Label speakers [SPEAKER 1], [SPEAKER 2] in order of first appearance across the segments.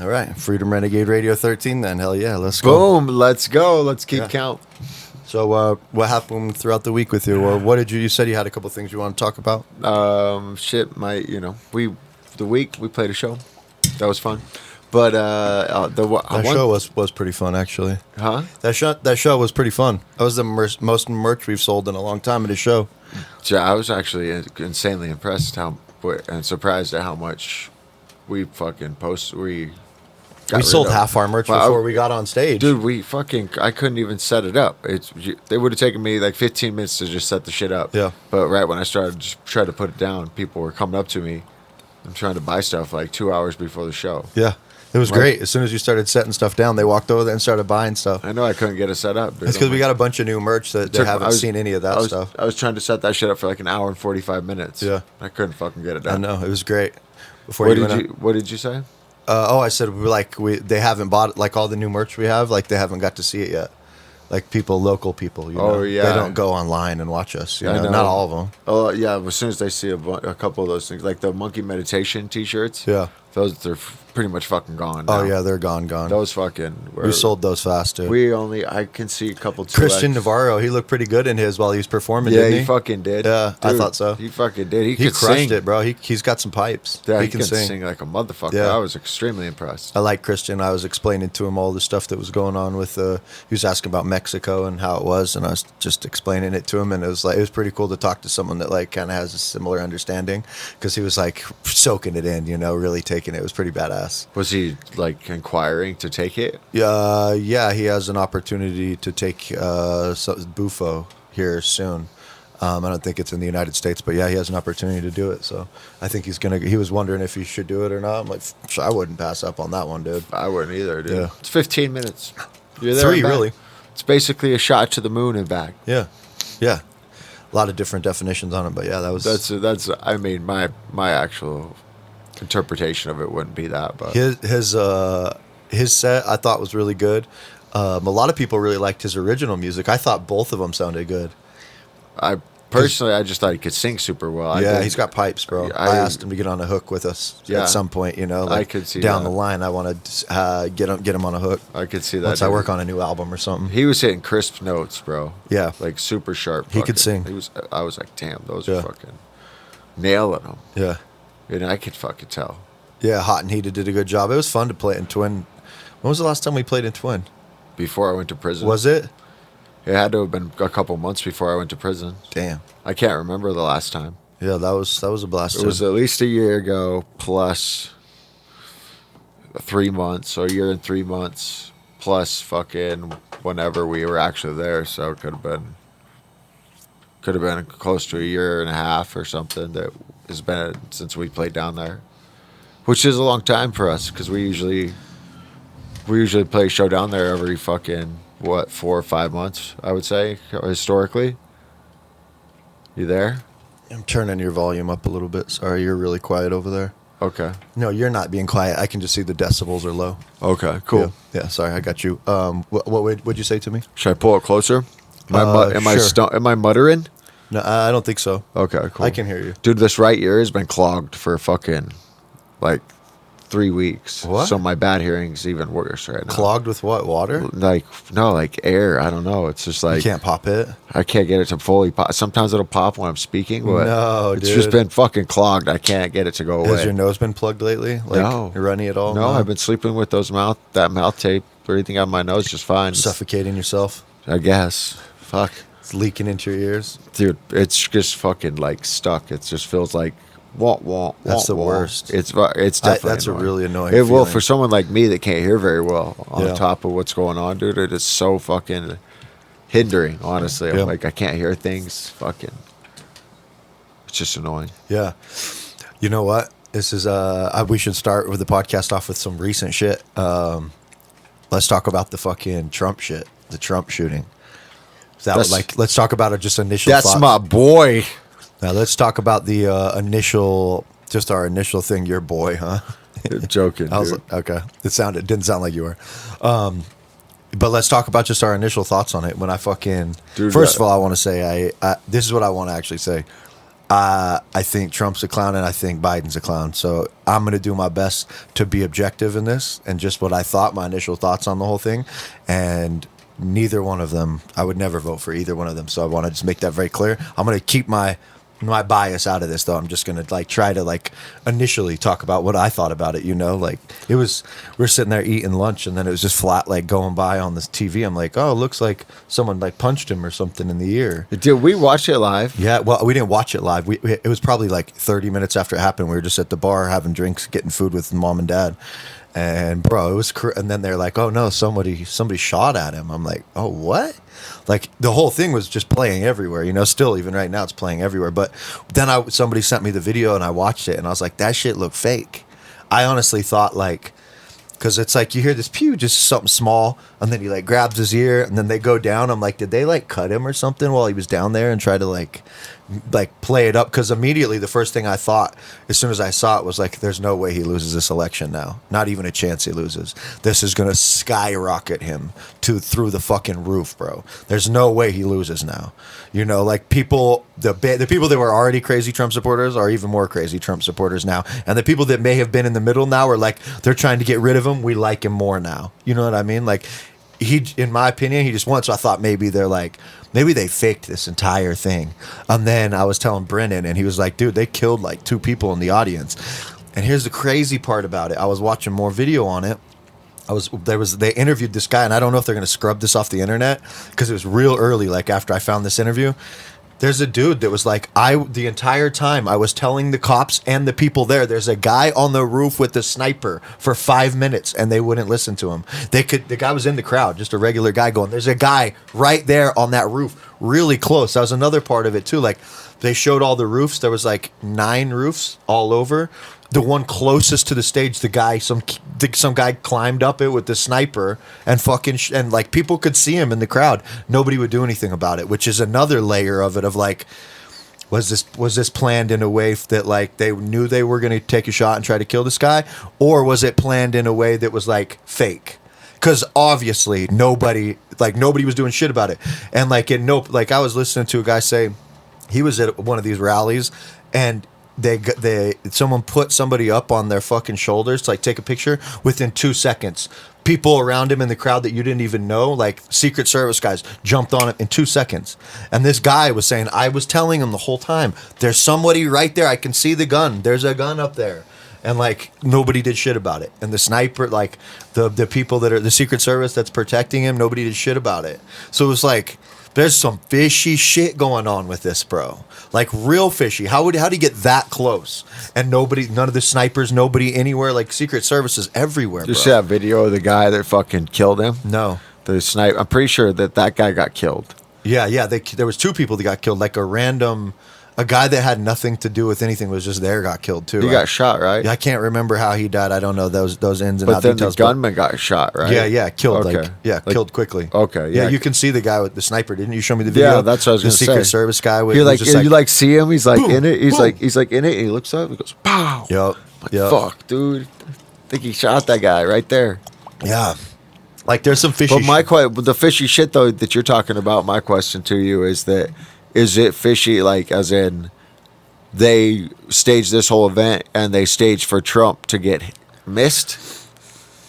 [SPEAKER 1] All right, Freedom Renegade Radio 13 then. Hell yeah, let's go.
[SPEAKER 2] Boom, let's go. Let's keep
[SPEAKER 1] Yeah.
[SPEAKER 2] count.
[SPEAKER 1] So what happened throughout the week with you? Or what did you said you had a couple things you want to talk about?
[SPEAKER 2] The week we played a show. That was fun. But
[SPEAKER 1] That show was pretty fun, actually.
[SPEAKER 2] Huh?
[SPEAKER 1] That show was pretty fun. That was the most merch we've sold in a long time at a show.
[SPEAKER 2] Yeah, I was actually insanely impressed and surprised at how much we fucking
[SPEAKER 1] We sold half our merch before we got on stage.
[SPEAKER 2] Dude, I couldn't even set it up. They would have taken me like 15 minutes to just set the shit up.
[SPEAKER 1] Yeah.
[SPEAKER 2] But right when I started just trying to put it down, people were coming up to me and trying to buy stuff like 2 hours before the show.
[SPEAKER 1] Yeah. It was great. As soon as you started setting stuff down, they walked over there and started buying stuff.
[SPEAKER 2] I know I couldn't get it set up. Dude.
[SPEAKER 1] It's because we got a bunch of new merch that they haven't seen any of that stuff.
[SPEAKER 2] I was trying to set that shit up for like an hour and 45 minutes.
[SPEAKER 1] Yeah.
[SPEAKER 2] I couldn't fucking get it
[SPEAKER 1] I
[SPEAKER 2] done.
[SPEAKER 1] know. It was great.
[SPEAKER 2] What did you say?
[SPEAKER 1] I said they haven't bought it, like all the new merch we have, like they haven't got to see it yet. Like local people, you know.
[SPEAKER 2] yeah.
[SPEAKER 1] They don't go online and watch us, you
[SPEAKER 2] I
[SPEAKER 1] know?
[SPEAKER 2] know.
[SPEAKER 1] Not all of them.
[SPEAKER 2] Oh yeah, as soon as they see a couple of those things, like the monkey meditation T-shirts.
[SPEAKER 1] Yeah.
[SPEAKER 2] They're pretty much fucking gone. Now.
[SPEAKER 1] Oh yeah, they're gone.
[SPEAKER 2] Those fucking.
[SPEAKER 1] We sold those fast, dude.
[SPEAKER 2] I can see a couple.
[SPEAKER 1] Christian Navarro, he looked pretty good in his while he was performing.
[SPEAKER 2] Yeah,
[SPEAKER 1] didn't
[SPEAKER 2] he
[SPEAKER 1] he
[SPEAKER 2] fucking did.
[SPEAKER 1] Yeah, I
[SPEAKER 2] Dude,
[SPEAKER 1] thought so.
[SPEAKER 2] He fucking did. He
[SPEAKER 1] He
[SPEAKER 2] could
[SPEAKER 1] crushed
[SPEAKER 2] sing.
[SPEAKER 1] it, bro. He's got some pipes.
[SPEAKER 2] Yeah,
[SPEAKER 1] he
[SPEAKER 2] he
[SPEAKER 1] can
[SPEAKER 2] can
[SPEAKER 1] sing.
[SPEAKER 2] sing like a motherfucker.
[SPEAKER 1] Yeah.
[SPEAKER 2] I was extremely impressed.
[SPEAKER 1] I like Christian. I was explaining to him all the stuff that was going on with. He was asking about Mexico and how it was, and I was just explaining it to him. And it was pretty cool to talk to someone that like kind of has a similar understanding, because he was like soaking it in, you know, really taking it. It was pretty badass.
[SPEAKER 2] Was he like inquiring to take it?
[SPEAKER 1] Yeah, he has an opportunity to take Bufo here soon. I don't think it's in the United States, but yeah, he has an opportunity to do it. So I think he was wondering if he should do it or not. I'm like, I wouldn't pass up on that one, dude.
[SPEAKER 2] I wouldn't either, dude.
[SPEAKER 1] Yeah.
[SPEAKER 2] It's 15 minutes. You're there
[SPEAKER 1] 3,
[SPEAKER 2] and back.
[SPEAKER 1] really.
[SPEAKER 2] It's basically a shot to the moon and back.
[SPEAKER 1] Yeah. A lot of different definitions on it, but yeah, that was
[SPEAKER 2] That's. I mean, my actual interpretation of it wouldn't be that, but
[SPEAKER 1] his set I thought was really good. A lot of people really liked his original music. I thought both of them sounded good.
[SPEAKER 2] I just thought he could sing super well.
[SPEAKER 1] He's got pipes, bro. I asked him to get on a hook with us at some point. You know,
[SPEAKER 2] I could see
[SPEAKER 1] down
[SPEAKER 2] that.
[SPEAKER 1] the line. I want to get him on a hook.
[SPEAKER 2] I could see that.
[SPEAKER 1] Once I work on a new album or something.
[SPEAKER 2] He was hitting crisp notes, bro.
[SPEAKER 1] Yeah.
[SPEAKER 2] Like super sharp.
[SPEAKER 1] He could sing.
[SPEAKER 2] I was like, damn, those
[SPEAKER 1] Yeah.
[SPEAKER 2] are fucking nailing them.
[SPEAKER 1] Yeah.
[SPEAKER 2] And I could fucking tell.
[SPEAKER 1] Yeah, Hot and Heated did a good job. It was fun to play in Twin. When was the last time we played in Twin?
[SPEAKER 2] Before I went to prison.
[SPEAKER 1] Was it?
[SPEAKER 2] It had to have been a couple months before I went to prison.
[SPEAKER 1] Damn.
[SPEAKER 2] I can't remember the last time.
[SPEAKER 1] Yeah, that was a blast.
[SPEAKER 2] It was at least a year ago plus 3 months, or a year and 3 months plus fucking whenever we were actually there. So it could have been close to a year and a half or something that has been since we played down there, which is a long time for us because we usually play a show down there every fucking 4 or 5 months, I would say, historically. You there?
[SPEAKER 1] I'm turning your volume up a little bit. Sorry, you're really quiet over there.
[SPEAKER 2] Okay.
[SPEAKER 1] No, you're not being quiet. I can just see the decibels are low.
[SPEAKER 2] Okay, cool.
[SPEAKER 1] Yeah, sorry, I got you. What would you say to me?
[SPEAKER 2] Should I pull it closer?
[SPEAKER 1] Sure.
[SPEAKER 2] Am I muttering?
[SPEAKER 1] No, I don't think so.
[SPEAKER 2] Okay, cool.
[SPEAKER 1] I can hear you.
[SPEAKER 2] Dude, this right ear has been clogged for fucking like 3 weeks.
[SPEAKER 1] What?
[SPEAKER 2] So my bad hearing's even worse right now.
[SPEAKER 1] Clogged with what? Water?
[SPEAKER 2] Like air. I don't know. It's just like
[SPEAKER 1] You can't pop it.
[SPEAKER 2] I can't get it to fully pop. Sometimes it'll pop when I'm speaking, but
[SPEAKER 1] No,
[SPEAKER 2] it's
[SPEAKER 1] dude.
[SPEAKER 2] just been fucking clogged. I can't get it to go away.
[SPEAKER 1] Has your nose been plugged lately? Like,
[SPEAKER 2] No.
[SPEAKER 1] You're runny at all?
[SPEAKER 2] No, I've been sleeping with that mouth tape. Everything on my nose just fine.
[SPEAKER 1] Suffocating yourself.
[SPEAKER 2] I guess. Fuck.
[SPEAKER 1] It's leaking into your ears.
[SPEAKER 2] Dude, it's just fucking like stuck. It just feels like wah wah.
[SPEAKER 1] That's the
[SPEAKER 2] wah.
[SPEAKER 1] worst.
[SPEAKER 2] It's definitely
[SPEAKER 1] that's
[SPEAKER 2] annoying.
[SPEAKER 1] a really annoying
[SPEAKER 2] Well,
[SPEAKER 1] feeling.
[SPEAKER 2] for someone like me that can't hear very well, on
[SPEAKER 1] Yeah.
[SPEAKER 2] top of what's going on, dude, it is so fucking hindering. Honestly,
[SPEAKER 1] Yeah.
[SPEAKER 2] I'm like I can't hear things. Fucking, it's just annoying.
[SPEAKER 1] Yeah. You know what? This is we should start with the podcast off with some recent shit. Let's talk about the fucking Trump shit, the Trump shooting. Let's talk about it. Just initial.
[SPEAKER 2] That's
[SPEAKER 1] thoughts.
[SPEAKER 2] my boy.
[SPEAKER 1] Now let's talk about the our initial thing. Your boy, huh?
[SPEAKER 2] You're joking,
[SPEAKER 1] I was
[SPEAKER 2] dude.
[SPEAKER 1] like, okay. It didn't sound like you were. But let's talk about just our initial thoughts on it. When I fucking
[SPEAKER 2] Dude,
[SPEAKER 1] first of all, I want to say this is what I want to actually say. I think Trump's a clown and I think Biden's a clown. So I'm going to do my best to be objective in this and just what I thought, my initial thoughts on the whole thing. And neither one of them, I would never vote for either one of them. So I want to just make that very clear. I'm going to keep my bias out of this, though. I'm just gonna like try to like initially talk about what I thought about it. You know, like it was, we were sitting there eating lunch, and then it was just flat like going by on this TV. I'm like, oh, it looks like someone like punched him or something in the ear.
[SPEAKER 2] Did we watch it live?
[SPEAKER 1] Yeah, well, we didn't watch it live. It was probably like 30 minutes after it happened. We were just at the bar having drinks, getting food with mom and dad. And bro, it was and then they're like, oh no, somebody shot at him. I'm like, oh, what? Like the whole thing was just playing everywhere, you know, still even right now it's playing everywhere. But then somebody sent me the video and I watched it and I was like, that shit looked fake. I honestly thought like, because it's like you hear this pew, just something small, and then he like grabs his ear and then they go down. I'm like, did they like cut him or something while he was down there and try to like play it up? Because immediately the first thing I thought as soon as I saw it was like, there's no way he loses this election now. Not even a chance he loses. This is gonna skyrocket him through the fucking roof, bro. There's no way he loses now. You know, like people, the people that were already crazy Trump supporters are even more crazy Trump supporters now, and the people that may have been in the middle now are like, they're trying to get rid of him. We like him more now. You know what I mean? Like he, in my opinion, he just won. So I thought maybe they're like, maybe they faked this entire thing. And then I was telling Brennan, and he was like, dude, they killed like 2 people in the audience. And here's the crazy part about it. I was watching more video on it. They interviewed this guy, and I don't know if they're going to scrub this off the internet because it was real early, like after I found this interview. There's a dude that was like, the entire time I was telling the cops and the people there's a guy on the roof with the sniper for 5 minutes, and they wouldn't listen to him. The guy was in the crowd, just a regular guy going, there's a guy right there on that roof, really close. That was another part of it too. Like they showed all the roofs. There was like 9 roofs all over. The one closest to the stage, the guy, some guy climbed up it with the sniper and fucking and like people could see him in the crowd. Nobody would do anything about it, which is another layer of it. Of like, was this planned in a way that like they knew they were going to take a shot and try to kill this guy, or was it planned in a way that was like fake? Because obviously nobody was doing shit about it. And like I was listening to a guy say he was at one of these rallies and someone put somebody up on their fucking shoulders to like take a picture. Within 2 seconds, people around him in the crowd that you didn't even know, like Secret Service guys, jumped on him in 2 seconds. And this guy was saying, I was telling him the whole time, there's somebody right there. I can see the gun. There's a gun up there. And like nobody did shit about it. And the sniper, like the people that are the Secret Service that's protecting him, nobody did shit about it. So it was like, there's some fishy shit going on with this, bro. Like real fishy. How do you get that close? And none of the snipers, nobody anywhere. Like Secret Service is everywhere,
[SPEAKER 2] Did you
[SPEAKER 1] bro.
[SPEAKER 2] see that video of the guy that fucking killed him?
[SPEAKER 1] No.
[SPEAKER 2] The sniper. I'm pretty sure that guy got killed.
[SPEAKER 1] Yeah. There was 2 people that got killed. Like a guy that had nothing to do with anything was just there got killed too.
[SPEAKER 2] He got shot, right?
[SPEAKER 1] Yeah, I can't remember how he died. I don't know those ins and
[SPEAKER 2] but
[SPEAKER 1] outs
[SPEAKER 2] then
[SPEAKER 1] details.
[SPEAKER 2] the gunman got shot, right?
[SPEAKER 1] Yeah, killed.
[SPEAKER 2] Okay.
[SPEAKER 1] Killed quickly.
[SPEAKER 2] Okay, yeah.
[SPEAKER 1] Yeah, you can see the guy with the sniper. Didn't you show me the video?
[SPEAKER 2] Yeah, that's what I was
[SPEAKER 1] the
[SPEAKER 2] gonna say.
[SPEAKER 1] Secret Service guy with
[SPEAKER 2] You like,
[SPEAKER 1] just
[SPEAKER 2] you see him? He's like
[SPEAKER 1] boom,
[SPEAKER 2] in it. He's
[SPEAKER 1] boom.
[SPEAKER 2] like in it. And he looks up. And he goes, pow.
[SPEAKER 1] Yep.
[SPEAKER 2] Fuck, dude. I think he shot that guy right there.
[SPEAKER 1] Yeah. Like there's some fishy.
[SPEAKER 2] But the fishy shit though that you're talking about. My question to you is it fishy? Like as in, they staged this whole event and they staged for Trump to get missed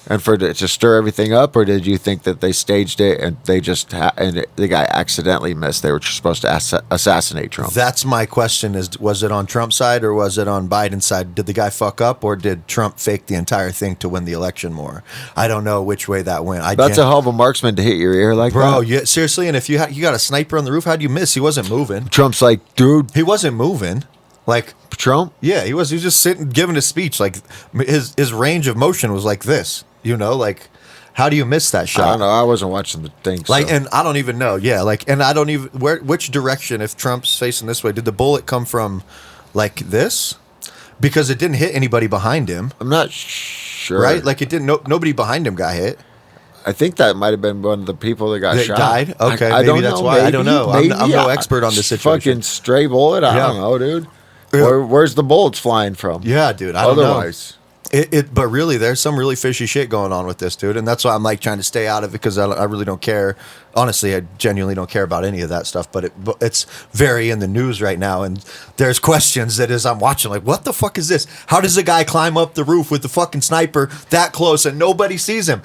[SPEAKER 2] and to stir everything up, or did you think that they staged it and they just and the guy accidentally missed? They were supposed to assassinate Trump.
[SPEAKER 1] That's my question: was it on Trump's side or was it on Biden's side? Did the guy fuck up or did Trump fake the entire thing to win the election more? I don't know which way that went.
[SPEAKER 2] That's a hell of a marksman to hit your ear like
[SPEAKER 1] bro.
[SPEAKER 2] that.
[SPEAKER 1] Yeah, seriously. And if you got a sniper on the roof, how'd you miss? He wasn't moving.
[SPEAKER 2] Trump's like, dude,
[SPEAKER 1] He wasn't moving. Like
[SPEAKER 2] Trump?
[SPEAKER 1] Yeah, he was just sitting giving a speech. Like his range of motion was like this. You know, like how do you miss that shot?
[SPEAKER 2] I don't know. I wasn't watching the thing.
[SPEAKER 1] Like,
[SPEAKER 2] so.
[SPEAKER 1] and I don't even know. Yeah, like, and I don't even which direction. If Trump's facing this way, did the bullet come from like this? Because it didn't hit anybody behind him.
[SPEAKER 2] I'm not sure.
[SPEAKER 1] Right? Like it didn't. Nobody behind him got hit.
[SPEAKER 2] I think that might have been one of the people that got
[SPEAKER 1] That
[SPEAKER 2] shot.
[SPEAKER 1] died? Okay,
[SPEAKER 2] I
[SPEAKER 1] maybe
[SPEAKER 2] don't
[SPEAKER 1] that's
[SPEAKER 2] know.
[SPEAKER 1] why. I don't know. I'm no expert on this situation.
[SPEAKER 2] Fucking stray bullet. I
[SPEAKER 1] Yeah.
[SPEAKER 2] don't know, dude.
[SPEAKER 1] Yeah.
[SPEAKER 2] Where's the bullets flying from?
[SPEAKER 1] Yeah, dude. I don't
[SPEAKER 2] Otherwise,
[SPEAKER 1] know. But really, there's some really fishy shit going on with this, dude, and that's why I'm like trying to stay out of it because I really don't care. Honestly, I genuinely don't care about any of that stuff. But it's very in the news right now, and there's questions that as I'm watching, like, what the fuck is this? How does a guy climb up the roof with the fucking sniper that close and nobody sees him?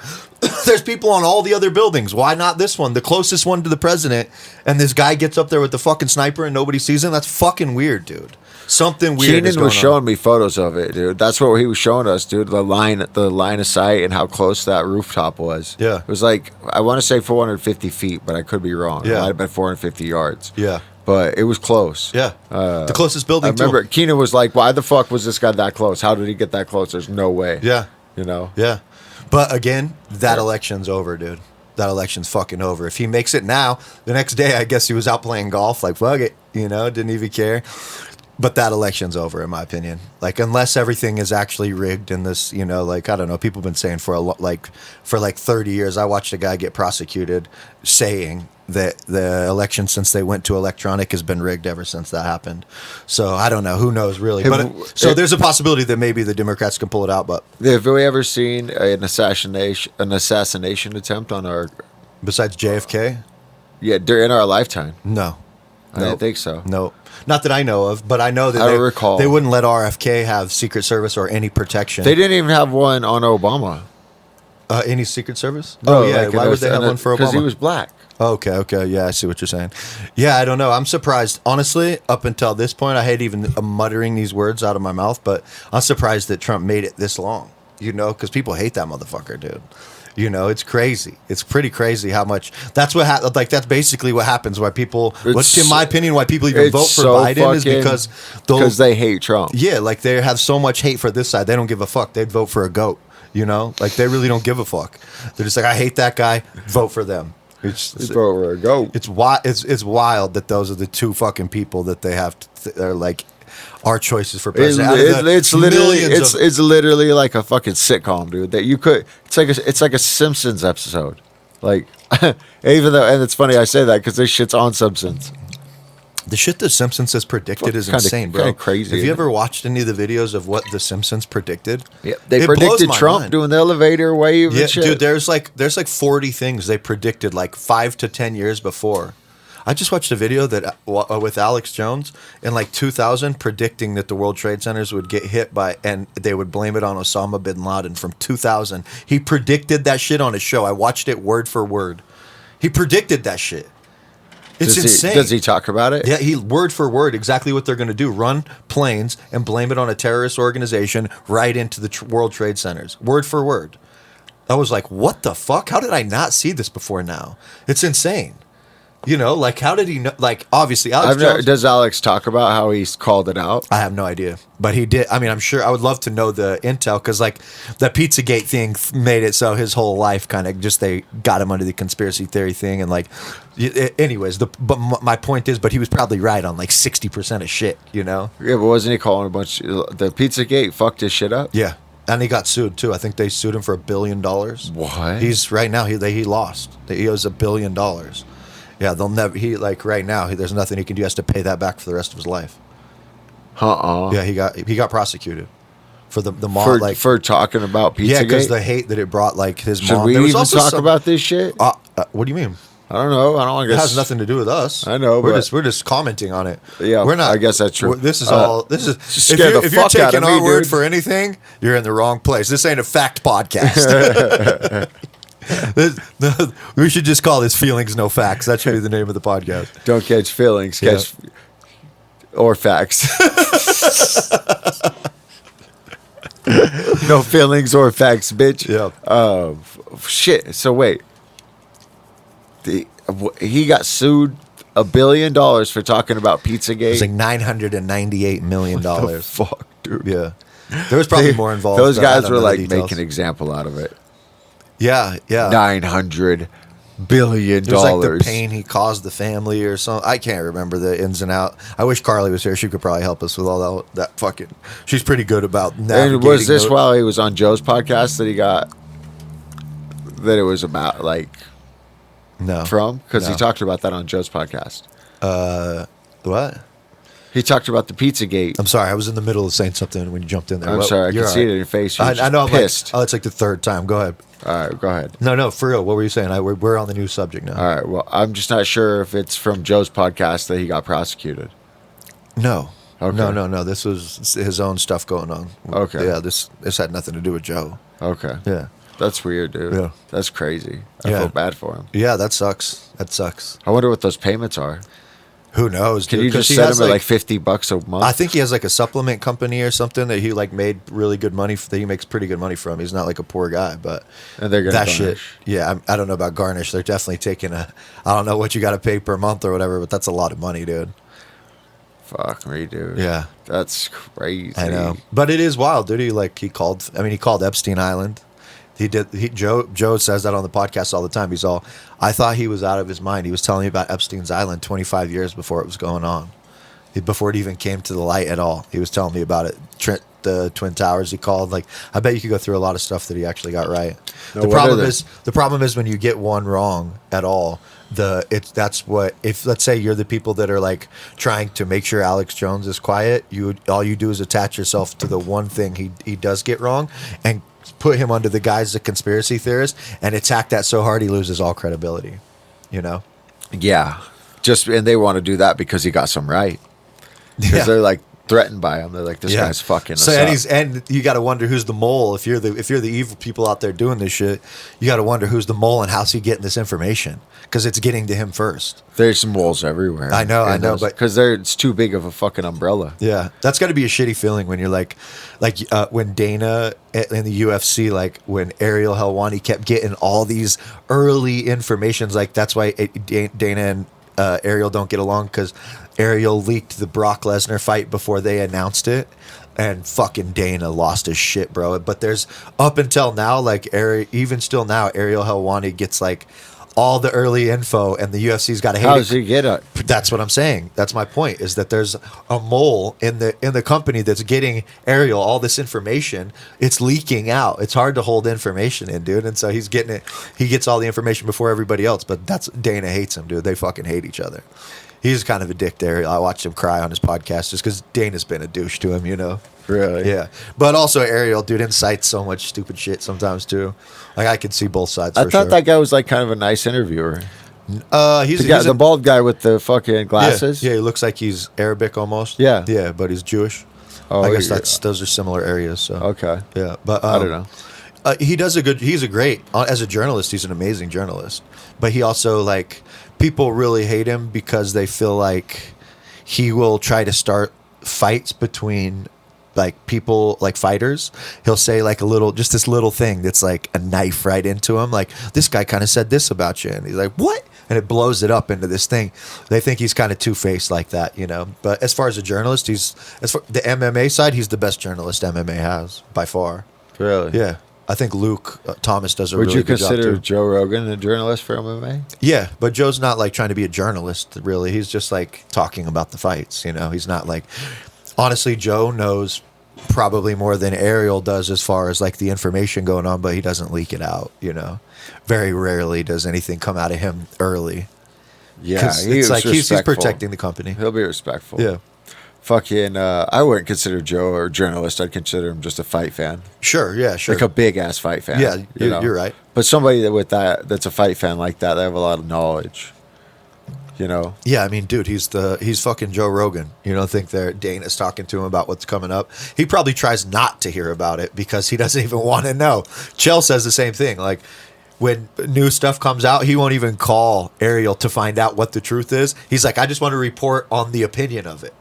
[SPEAKER 1] There's people on all the other buildings. Why not this one, the closest one to the president? And this guy gets up there with the fucking sniper and nobody sees him. That's fucking weird, dude. Something weird.
[SPEAKER 2] Keenan was showing me photos of it, dude. That's what he was showing us, dude. The line of sight and how close that rooftop was.
[SPEAKER 1] Yeah.
[SPEAKER 2] It was like, I want to say 450 feet, but I could be wrong.
[SPEAKER 1] Yeah.
[SPEAKER 2] It might have been 450 yards.
[SPEAKER 1] Yeah.
[SPEAKER 2] But it was close.
[SPEAKER 1] Yeah. The closest building.
[SPEAKER 2] I remember Keenan was like, why the fuck was this guy that close? How did he get that close? There's no way.
[SPEAKER 1] Yeah.
[SPEAKER 2] You know?
[SPEAKER 1] Yeah. But again, that election's over, dude. That election's fucking over. If he makes it now, the next day, I guess he was out playing golf. Like, fuck it. Didn't even care. But that election's over, in my opinion. Like, unless everything is actually rigged in this, like, I don't know. People have been saying for 30 years. I watched a guy get prosecuted saying that the election, since they went to electronic, has been rigged ever since that happened. So I don't know. Who knows, really? There's a possibility that maybe the Democrats can pull it out. But
[SPEAKER 2] have we ever seen an assassination attempt on our?
[SPEAKER 1] Besides JFK?
[SPEAKER 2] Yeah, during our lifetime.
[SPEAKER 1] No.
[SPEAKER 2] I don't think so.
[SPEAKER 1] No. Not that I know of, but I know that
[SPEAKER 2] I recall.
[SPEAKER 1] They wouldn't let RFK have Secret Service or any protection.
[SPEAKER 2] They didn't even have one on Obama.
[SPEAKER 1] Any Secret Service? Oh, yeah.
[SPEAKER 2] Like
[SPEAKER 1] Why would they have one for Obama?
[SPEAKER 2] Because he was black.
[SPEAKER 1] Okay. Yeah, I see what you're saying. Yeah, I don't know. I'm surprised. Honestly, up until this point, I hate even muttering these words out of my mouth, but I'm surprised that Trump made it this long, because people hate that motherfucker, dude. It's crazy. It's pretty crazy how much. That's what that's basically what happens. Why people, in my opinion, why people even vote for Biden is because
[SPEAKER 2] they hate Trump.
[SPEAKER 1] Yeah, like they have so much hate for this side, they don't give a fuck. They'd vote for a goat. Like they really don't give a fuck. They're just like, I hate that guy. Vote for them. It's
[SPEAKER 2] vote for a goat.
[SPEAKER 1] It's wild that those are the two fucking people that they have. They're like our choices for president.
[SPEAKER 2] It's literally like a fucking sitcom, dude. That you could. It's like a Simpsons episode. Like, even though, and it's funny I say that because this shit's on Simpsons.
[SPEAKER 1] The shit the Simpsons has predicted is insane, bro.
[SPEAKER 2] Kinda crazy.
[SPEAKER 1] Have you ever watched any of the videos of what the Simpsons predicted?
[SPEAKER 2] Yeah, they predicted Trump doing the elevator wave.
[SPEAKER 1] Yeah,
[SPEAKER 2] and shit.
[SPEAKER 1] dude. There's like 40 things they predicted like 5 to 10 years before. I just watched a video that with Alex Jones in like 2000 predicting that the World Trade Centers would get hit by, and they would blame it on Osama bin Laden from 2000. He predicted that shit on his show. I watched it word for word. He predicted that shit. It's insane.
[SPEAKER 2] Does he talk about it?
[SPEAKER 1] Yeah, he word for word exactly what they're going to do. Run planes and blame it on a terrorist organization right into the World Trade Centers. Word for word. I was like, what the fuck? How did I not see this before now? It's insane. Like, how did he know? Like, obviously,
[SPEAKER 2] does Alex talk about how he's called it out?
[SPEAKER 1] I have no idea. But he did. I mean, I'm sure I would love to know the intel because, like, the Pizzagate thing made it so his whole life kind of just they got him under the conspiracy theory thing. And, like, anyways, but my point is, but he was probably right on like 60% of shit,
[SPEAKER 2] Yeah, but wasn't he calling the Pizzagate fucked his shit up?
[SPEAKER 1] Yeah. And he got sued, too. I think they sued him for $1 billion.
[SPEAKER 2] What?
[SPEAKER 1] He's right now, he lost. He owes $1 billion. Yeah, they'll never. Right now, there's nothing he can do. He has to pay that back for the rest of his life. Yeah, he got prosecuted for the mom
[SPEAKER 2] for talking about Pizzagate.
[SPEAKER 1] Yeah, because the hate that it brought, like his mom.
[SPEAKER 2] Should we even talk about this shit?
[SPEAKER 1] What do you mean?
[SPEAKER 2] I don't know. I don't.
[SPEAKER 1] It has nothing to do with us.
[SPEAKER 2] I know.
[SPEAKER 1] We're just commenting on it.
[SPEAKER 2] Yeah,
[SPEAKER 1] we're not.
[SPEAKER 2] I guess that's true.
[SPEAKER 1] This is all. This is. If you're taking our word for anything, you're in the wrong place. This ain't a fact podcast. We should just call this "Feelings No Facts." That should be the name of the podcast.
[SPEAKER 2] Don't catch feelings, catch or facts. No feelings or facts, bitch.
[SPEAKER 1] Yeah.
[SPEAKER 2] Shit. So wait. He got sued $1 billion for talking about Pizzagate.
[SPEAKER 1] It's like $998 million.
[SPEAKER 2] What the fuck, dude?
[SPEAKER 1] Yeah. There was probably more involved.
[SPEAKER 2] Those guys were like making an example out of it.
[SPEAKER 1] Yeah.
[SPEAKER 2] $900 billion.
[SPEAKER 1] It was like the pain he caused the family or something. I can't remember the ins and out. I wish Carly was here. She could probably help us with all that fucking. She's pretty good about navigating.
[SPEAKER 2] And was this while he was on Joe's podcast that he got? That it was about like.
[SPEAKER 1] No.
[SPEAKER 2] From? Because he talked about that on Joe's podcast.
[SPEAKER 1] What?
[SPEAKER 2] He talked about the Pizzagate.
[SPEAKER 1] I'm sorry, I was in the middle of saying something when you jumped in there.
[SPEAKER 2] I'm
[SPEAKER 1] What-
[SPEAKER 2] sorry, I
[SPEAKER 1] you're
[SPEAKER 2] can
[SPEAKER 1] all
[SPEAKER 2] see it
[SPEAKER 1] right.
[SPEAKER 2] in your face. You're
[SPEAKER 1] I
[SPEAKER 2] just
[SPEAKER 1] know. I'm
[SPEAKER 2] pissed.
[SPEAKER 1] like, oh, it's like the third time. Go ahead.
[SPEAKER 2] All right, go ahead.
[SPEAKER 1] No, for real. What were you saying? We're on the new subject now.
[SPEAKER 2] All right. Well, I'm just not sure if it's from Joe's podcast that he got prosecuted.
[SPEAKER 1] No.
[SPEAKER 2] Okay.
[SPEAKER 1] No. This was his own stuff going on.
[SPEAKER 2] Okay.
[SPEAKER 1] Yeah, this had nothing to do with Joe.
[SPEAKER 2] Okay.
[SPEAKER 1] Yeah.
[SPEAKER 2] That's weird, dude.
[SPEAKER 1] Yeah.
[SPEAKER 2] That's crazy. I
[SPEAKER 1] Yeah.
[SPEAKER 2] feel bad for him.
[SPEAKER 1] Yeah, that sucks. That sucks.
[SPEAKER 2] I wonder what those payments are.
[SPEAKER 1] Who knows?
[SPEAKER 2] Can
[SPEAKER 1] dude?
[SPEAKER 2] you
[SPEAKER 1] 'Cause
[SPEAKER 2] just
[SPEAKER 1] he
[SPEAKER 2] send
[SPEAKER 1] has,
[SPEAKER 2] him like $50 a month?
[SPEAKER 1] I think he has like a supplement company or something that he like made really good money. That he makes pretty good money from. He's not like a poor guy, but
[SPEAKER 2] And they're gonna
[SPEAKER 1] that
[SPEAKER 2] garnish.
[SPEAKER 1] shit. Yeah, I don't know about garnish. They're definitely taking a. I don't know what you got to pay per month or whatever, but that's a lot of money, dude.
[SPEAKER 2] Fuck me, dude.
[SPEAKER 1] Yeah,
[SPEAKER 2] That's crazy.
[SPEAKER 1] I know. But it is wild, dude. He called. I mean, he called Epstein Island. Joe says that on the podcast all the time. He's all, I thought he was out of his mind. He was telling me about Epstein's Island 25 years before it was going on. Before it even came to the light at all. He was telling me about it. The Twin Towers he called. Like, I bet you could go through a lot of stuff that he actually got right.
[SPEAKER 2] No,
[SPEAKER 1] the
[SPEAKER 2] what
[SPEAKER 1] problem
[SPEAKER 2] are they?
[SPEAKER 1] is the problem is when you get one wrong at all, that's what, if let's say you're the people that are like trying to make sure Alex Jones is quiet, all you do is attach yourself to the one thing he does get wrong and put him under the guise of conspiracy theorist and attack that so hard he loses all credibility. You know?
[SPEAKER 2] Yeah. And they want to do that because he got some right. Because
[SPEAKER 1] Yeah.
[SPEAKER 2] they're like threatened by him. They're like, this guy's fucking us
[SPEAKER 1] so
[SPEAKER 2] up.
[SPEAKER 1] and you got to wonder who's the mole. If you're the evil people out there doing this shit, you got to wonder who's the mole and how's he getting this information, because it's getting to him first.
[SPEAKER 2] There's some moles everywhere.
[SPEAKER 1] I know, but
[SPEAKER 2] because it's too big of a fucking umbrella.
[SPEAKER 1] Yeah, that's got to be a shitty feeling when you're like when Dana in the UFC, like when Ariel Helwani kept getting all these early informations. Like that's why Dana and Ariel don't get along, because Ariel leaked the Brock Lesnar fight before they announced it, and fucking Dana lost his shit, bro. But there's up until now, like even still now, Ariel Helwani gets like all the early info, and the UFC's got to hate
[SPEAKER 2] How
[SPEAKER 1] it.
[SPEAKER 2] does he get it?
[SPEAKER 1] That's what I'm saying. That's my point, is that there's a mole in the company that's getting Ariel all this information. It's leaking out. It's hard to hold information in, dude. And so he's getting it. He gets all the information before everybody else. But Dana hates him, dude. They fucking hate each other. He's kind of a dick there. I watched him cry on his podcast just because Dana's been a douche to him, you know.
[SPEAKER 2] Really?
[SPEAKER 1] Yeah. But also Ariel, dude, incites so much stupid shit sometimes too. Like I could see both sides.
[SPEAKER 2] I
[SPEAKER 1] for
[SPEAKER 2] thought
[SPEAKER 1] sure.
[SPEAKER 2] that guy was like kind of a nice interviewer.
[SPEAKER 1] He's
[SPEAKER 2] The bald guy with the fucking glasses.
[SPEAKER 1] Yeah, he looks like he's Arabic almost.
[SPEAKER 2] Yeah.
[SPEAKER 1] Yeah, but he's Jewish.
[SPEAKER 2] Oh,
[SPEAKER 1] I guess
[SPEAKER 2] yeah.
[SPEAKER 1] those are similar areas. So
[SPEAKER 2] Okay.
[SPEAKER 1] yeah, but
[SPEAKER 2] I don't know.
[SPEAKER 1] He's a great as a journalist. He's an amazing journalist. But he also, like, people really hate him because they feel like he will try to start fights between like people, like fighters. He'll say like just this little thing that's like a knife right into him. Like, this guy kind of said this about you, and he's like, what? And it blows it up into this thing. They think he's kind of two-faced like that, you know. But as far as a journalist, as for the MMA side, he's the best journalist MMA has by far.
[SPEAKER 2] Really?
[SPEAKER 1] Yeah, I think Luke Thomas does a
[SPEAKER 2] Would
[SPEAKER 1] really
[SPEAKER 2] you
[SPEAKER 1] good job
[SPEAKER 2] consider
[SPEAKER 1] too.
[SPEAKER 2] Joe Rogan a journalist for MMA?
[SPEAKER 1] Yeah, but Joe's not like trying to be a journalist, really. He's just like talking about the fights, you know. He's not like, honestly, Joe knows probably more than Ariel does as far as like the information going on, but he doesn't leak it out, you know. Very rarely does anything come out of him early.
[SPEAKER 2] Yeah,
[SPEAKER 1] 'Cause
[SPEAKER 2] he
[SPEAKER 1] it's
[SPEAKER 2] was
[SPEAKER 1] like he's
[SPEAKER 2] respectful.
[SPEAKER 1] protecting the company.
[SPEAKER 2] He'll be respectful.
[SPEAKER 1] Yeah,
[SPEAKER 2] Fucking, I wouldn't consider Joe a journalist. I'd consider him just a fight fan,
[SPEAKER 1] sure, yeah, sure.
[SPEAKER 2] like a big ass fight fan.
[SPEAKER 1] Yeah,
[SPEAKER 2] you know?
[SPEAKER 1] you're right.
[SPEAKER 2] But somebody that's a fight fan like that, they have a lot of knowledge. You know,
[SPEAKER 1] Yeah, I mean, dude, he's fucking Joe Rogan. You don't think Dana's talking to him about what's coming up? He probably tries not to hear about it because he doesn't even want to know. Chell says the same thing. Like, when new stuff comes out, he won't even call Ariel to find out what the truth is. He's like, I just want to report on the opinion of it.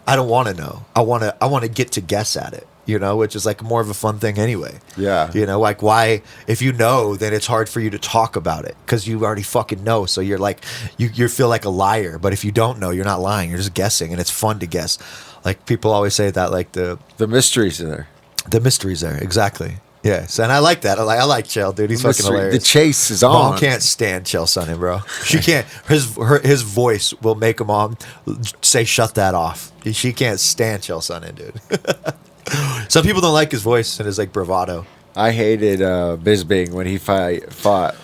[SPEAKER 1] I don't want to know. I want to get to guess at it, you know, which is like more of a fun thing anyway.
[SPEAKER 2] Yeah.
[SPEAKER 1] You know, like, why, if you know, then it's hard for you to talk about it because you already fucking know. So you're like, you feel like a liar. But if you don't know, you're not lying. You're just guessing, and it's fun to guess. Like, people always say that, like the
[SPEAKER 2] mysteries there.
[SPEAKER 1] mystery's there. Exactly. Yes, and I like that. I like Chell, dude. He's fucking
[SPEAKER 2] Mystery-
[SPEAKER 1] hilarious.
[SPEAKER 2] The chase is
[SPEAKER 1] Mom
[SPEAKER 2] on.
[SPEAKER 1] can't stand Chell Sonnen, bro. She can't. His voice will make a mom say, "Shut that off." She can't stand Chell Sonnen, dude. Some people don't like his voice and his like bravado.
[SPEAKER 2] I hated Bisbing when he fought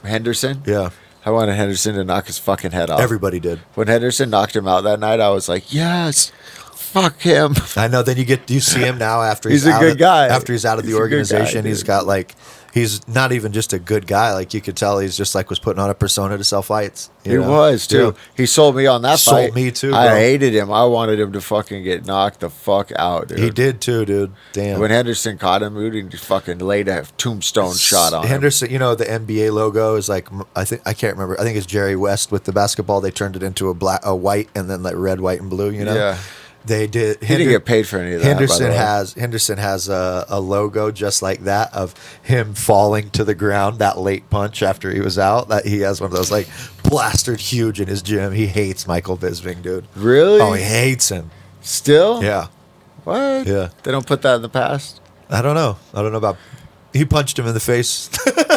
[SPEAKER 2] Henderson.
[SPEAKER 1] Yeah,
[SPEAKER 2] I wanted Henderson to knock his fucking head off.
[SPEAKER 1] Everybody did.
[SPEAKER 2] When Henderson knocked him out that night, I was like, yes, fuck him.
[SPEAKER 1] I know. Then you see him now after
[SPEAKER 2] He's
[SPEAKER 1] he's
[SPEAKER 2] a
[SPEAKER 1] out
[SPEAKER 2] good
[SPEAKER 1] of,
[SPEAKER 2] guy.
[SPEAKER 1] After he's out of
[SPEAKER 2] He's
[SPEAKER 1] the
[SPEAKER 2] a good guy,
[SPEAKER 1] organization,
[SPEAKER 2] dude.
[SPEAKER 1] he's got like he's not even just a good guy. Like you could tell, he's just like was putting on a persona to sell fights.
[SPEAKER 2] He was too.
[SPEAKER 1] Yeah.
[SPEAKER 2] He sold me on that
[SPEAKER 1] Sold
[SPEAKER 2] fight.
[SPEAKER 1] me too,
[SPEAKER 2] I
[SPEAKER 1] bro.
[SPEAKER 2] hated him. I wanted him to fucking get knocked the fuck out, dude.
[SPEAKER 1] He did too, dude. Damn.
[SPEAKER 2] When Henderson caught him, dude, he just fucking laid a tombstone shot on him.
[SPEAKER 1] Henderson, you know, the NBA logo is like I can't remember. I think it's Jerry West with the basketball. They turned it into a white, and then like red, white, and blue. You know,
[SPEAKER 2] Yeah.
[SPEAKER 1] they did.
[SPEAKER 2] He didn't get paid for any of that.
[SPEAKER 1] Henderson
[SPEAKER 2] by the way.
[SPEAKER 1] has a logo just like that of him falling to the ground. That late punch after he was out. That he has one of those like plastered huge in his gym. He hates Michael Bisping, dude.
[SPEAKER 2] Really?
[SPEAKER 1] Oh, he hates him.
[SPEAKER 2] Still?
[SPEAKER 1] Yeah,
[SPEAKER 2] What?
[SPEAKER 1] yeah.
[SPEAKER 2] They don't put that in the past.
[SPEAKER 1] I don't know about. He punched him in the face.